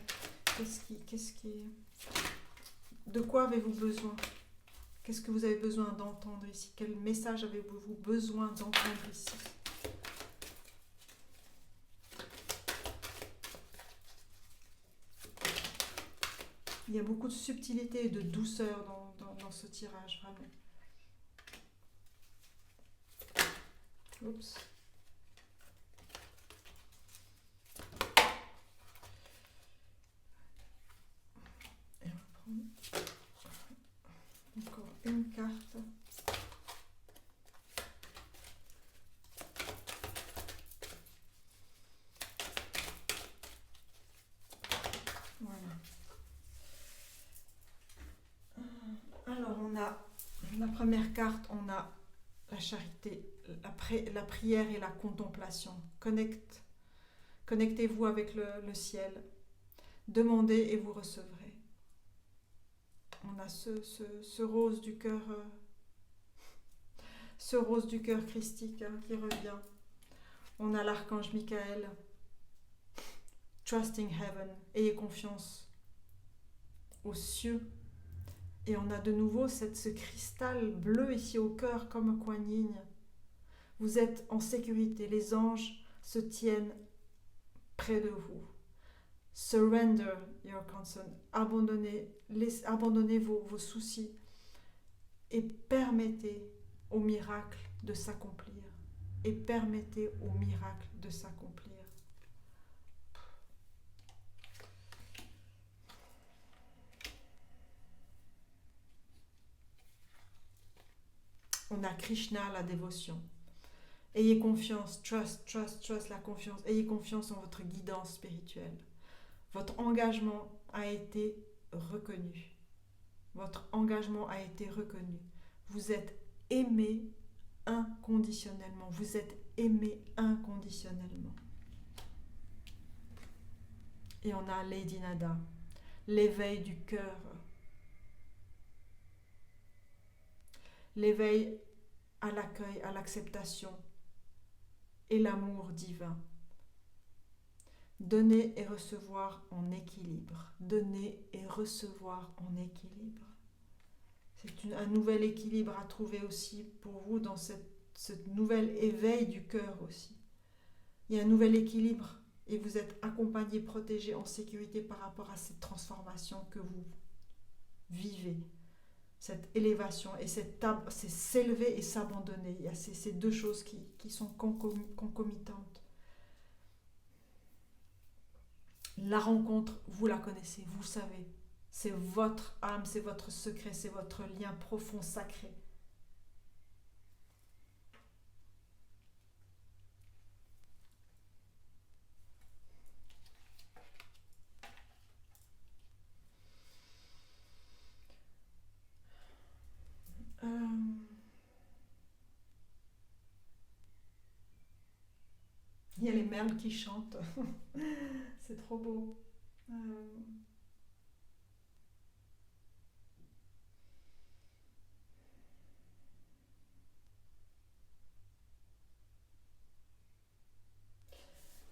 De quoi avez-vous besoin? Qu'est-ce que vous avez besoin d'entendre ici? Quel message avez-vous besoin d'entendre ici? Il y a beaucoup de subtilité et de douceur dans ce tirage, vraiment. Oups. Et on va prendre encore une carte. Voilà. Alors, on a la première carte, on a la charité, la prière et la contemplation. Connectez-vous avec le ciel. Demandez et vous recevrez. On a ce rose du cœur, christique qui revient. On a l'archange Michael. Trusting heaven. Ayez confiance aux cieux. Et on a de nouveau ce cristal bleu ici au cœur comme un Kuan Yin. Vous êtes en sécurité. Les anges se tiennent près de vous. Surrender your concern. Abandonnez vos soucis et permettez au miracle de s'accomplir. Et permettez au miracle de s'accomplir. On a Krishna, la dévotion. Ayez confiance, trust, la confiance. Ayez confiance en votre guidance spirituelle. Votre engagement a été reconnu. Votre engagement a été reconnu. Vous êtes aimé inconditionnellement. Vous êtes aimé inconditionnellement. Et on a Lady Nada, l'éveil du cœur. L'éveil à l'accueil, à l'acceptation et l'amour divin. Donner et recevoir en équilibre. Donner et recevoir en équilibre. C'est un nouvel équilibre à trouver aussi pour vous dans ce nouvel éveil du cœur aussi. Il y a un nouvel équilibre et vous êtes accompagné, protégé, en sécurité par rapport à cette transformation que vous vivez. Cette élévation et c'est s'élever et s'abandonner. Il y a ces deux choses qui sont concomitantes. La rencontre, vous la connaissez, vous savez. C'est votre âme, c'est votre secret, c'est votre lien profond, sacré. Il y a les merles qui chantent. C'est trop beau.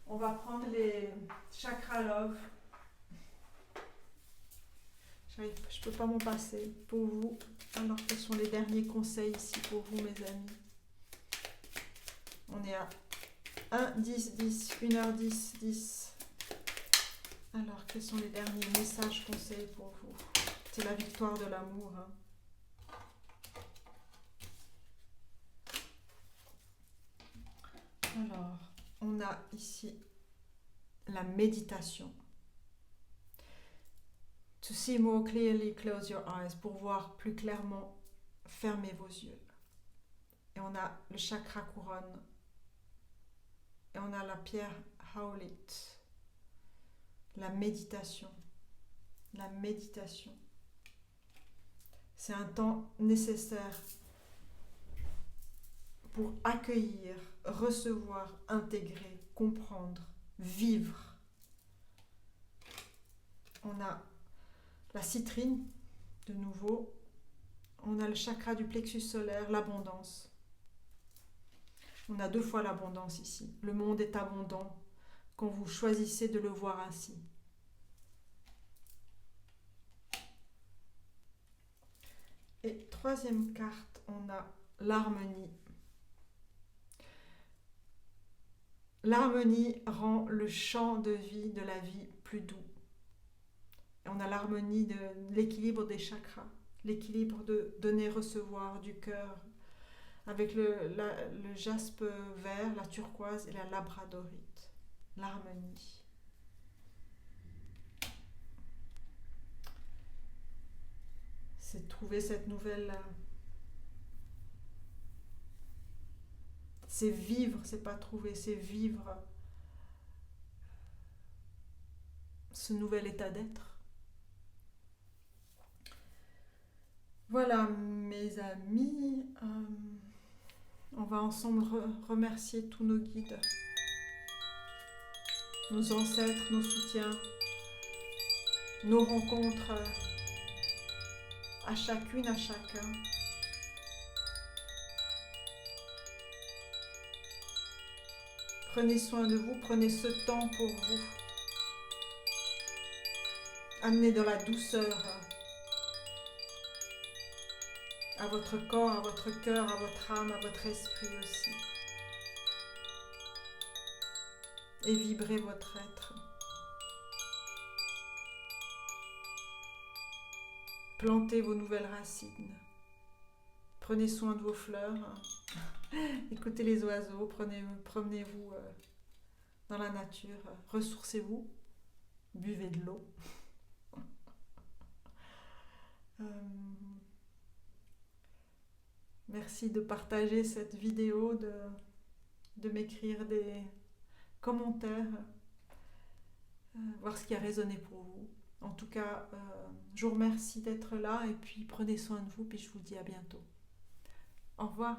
On va prendre les chakra love. Je ne peux pas m'en passer pour vous. Alors, quels sont les derniers conseils ici pour vous, mes amis? On est à 1, 10, 10, 1h10, 10. Alors, quels sont les derniers messages, conseils pour vous? C'est la victoire de l'amour. Alors, on a ici la méditation. To see more clearly, close your eyes. Pour voir plus clairement, fermez vos yeux. Et on a le chakra couronne. Et on a la pierre Howlit. La méditation. La méditation. C'est un temps nécessaire pour accueillir, recevoir, intégrer, comprendre, vivre. On a la citrine, de nouveau. On a le chakra du plexus solaire, l'abondance. On a 2 fois l'abondance ici. Le monde est abondant quand vous choisissez de le voir ainsi. Et 3e carte, on a l'harmonie. L'harmonie rend le champ de vie de la vie plus doux. Et on a l'harmonie de l'équilibre des chakras, l'équilibre de donner-recevoir du cœur, avec le jaspe vert, la turquoise et la labradorite. L'harmonie. C'est de trouver cette nouvelle... C'est vivre, c'est pas trouver, c'est vivre ce nouvel état d'être. Voilà mes amis, on va ensemble remercier tous nos guides, nos ancêtres, nos soutiens, nos rencontres à chacune, à chacun. Prenez soin de vous, prenez ce temps pour vous. Amenez de la douceur à votre corps, à votre cœur, à votre âme, à votre esprit aussi. Et vibrez votre être. Plantez vos nouvelles racines. Prenez soin de vos fleurs. Écoutez les oiseaux. Promenez-vous dans la nature. Ressourcez-vous. Buvez de l'eau. Merci de partager cette vidéo, de m'écrire des commentaires, voir ce qui a résonné pour vous. En tout cas, je vous remercie d'être là et puis prenez soin de vous, puis je vous dis à bientôt. Au revoir.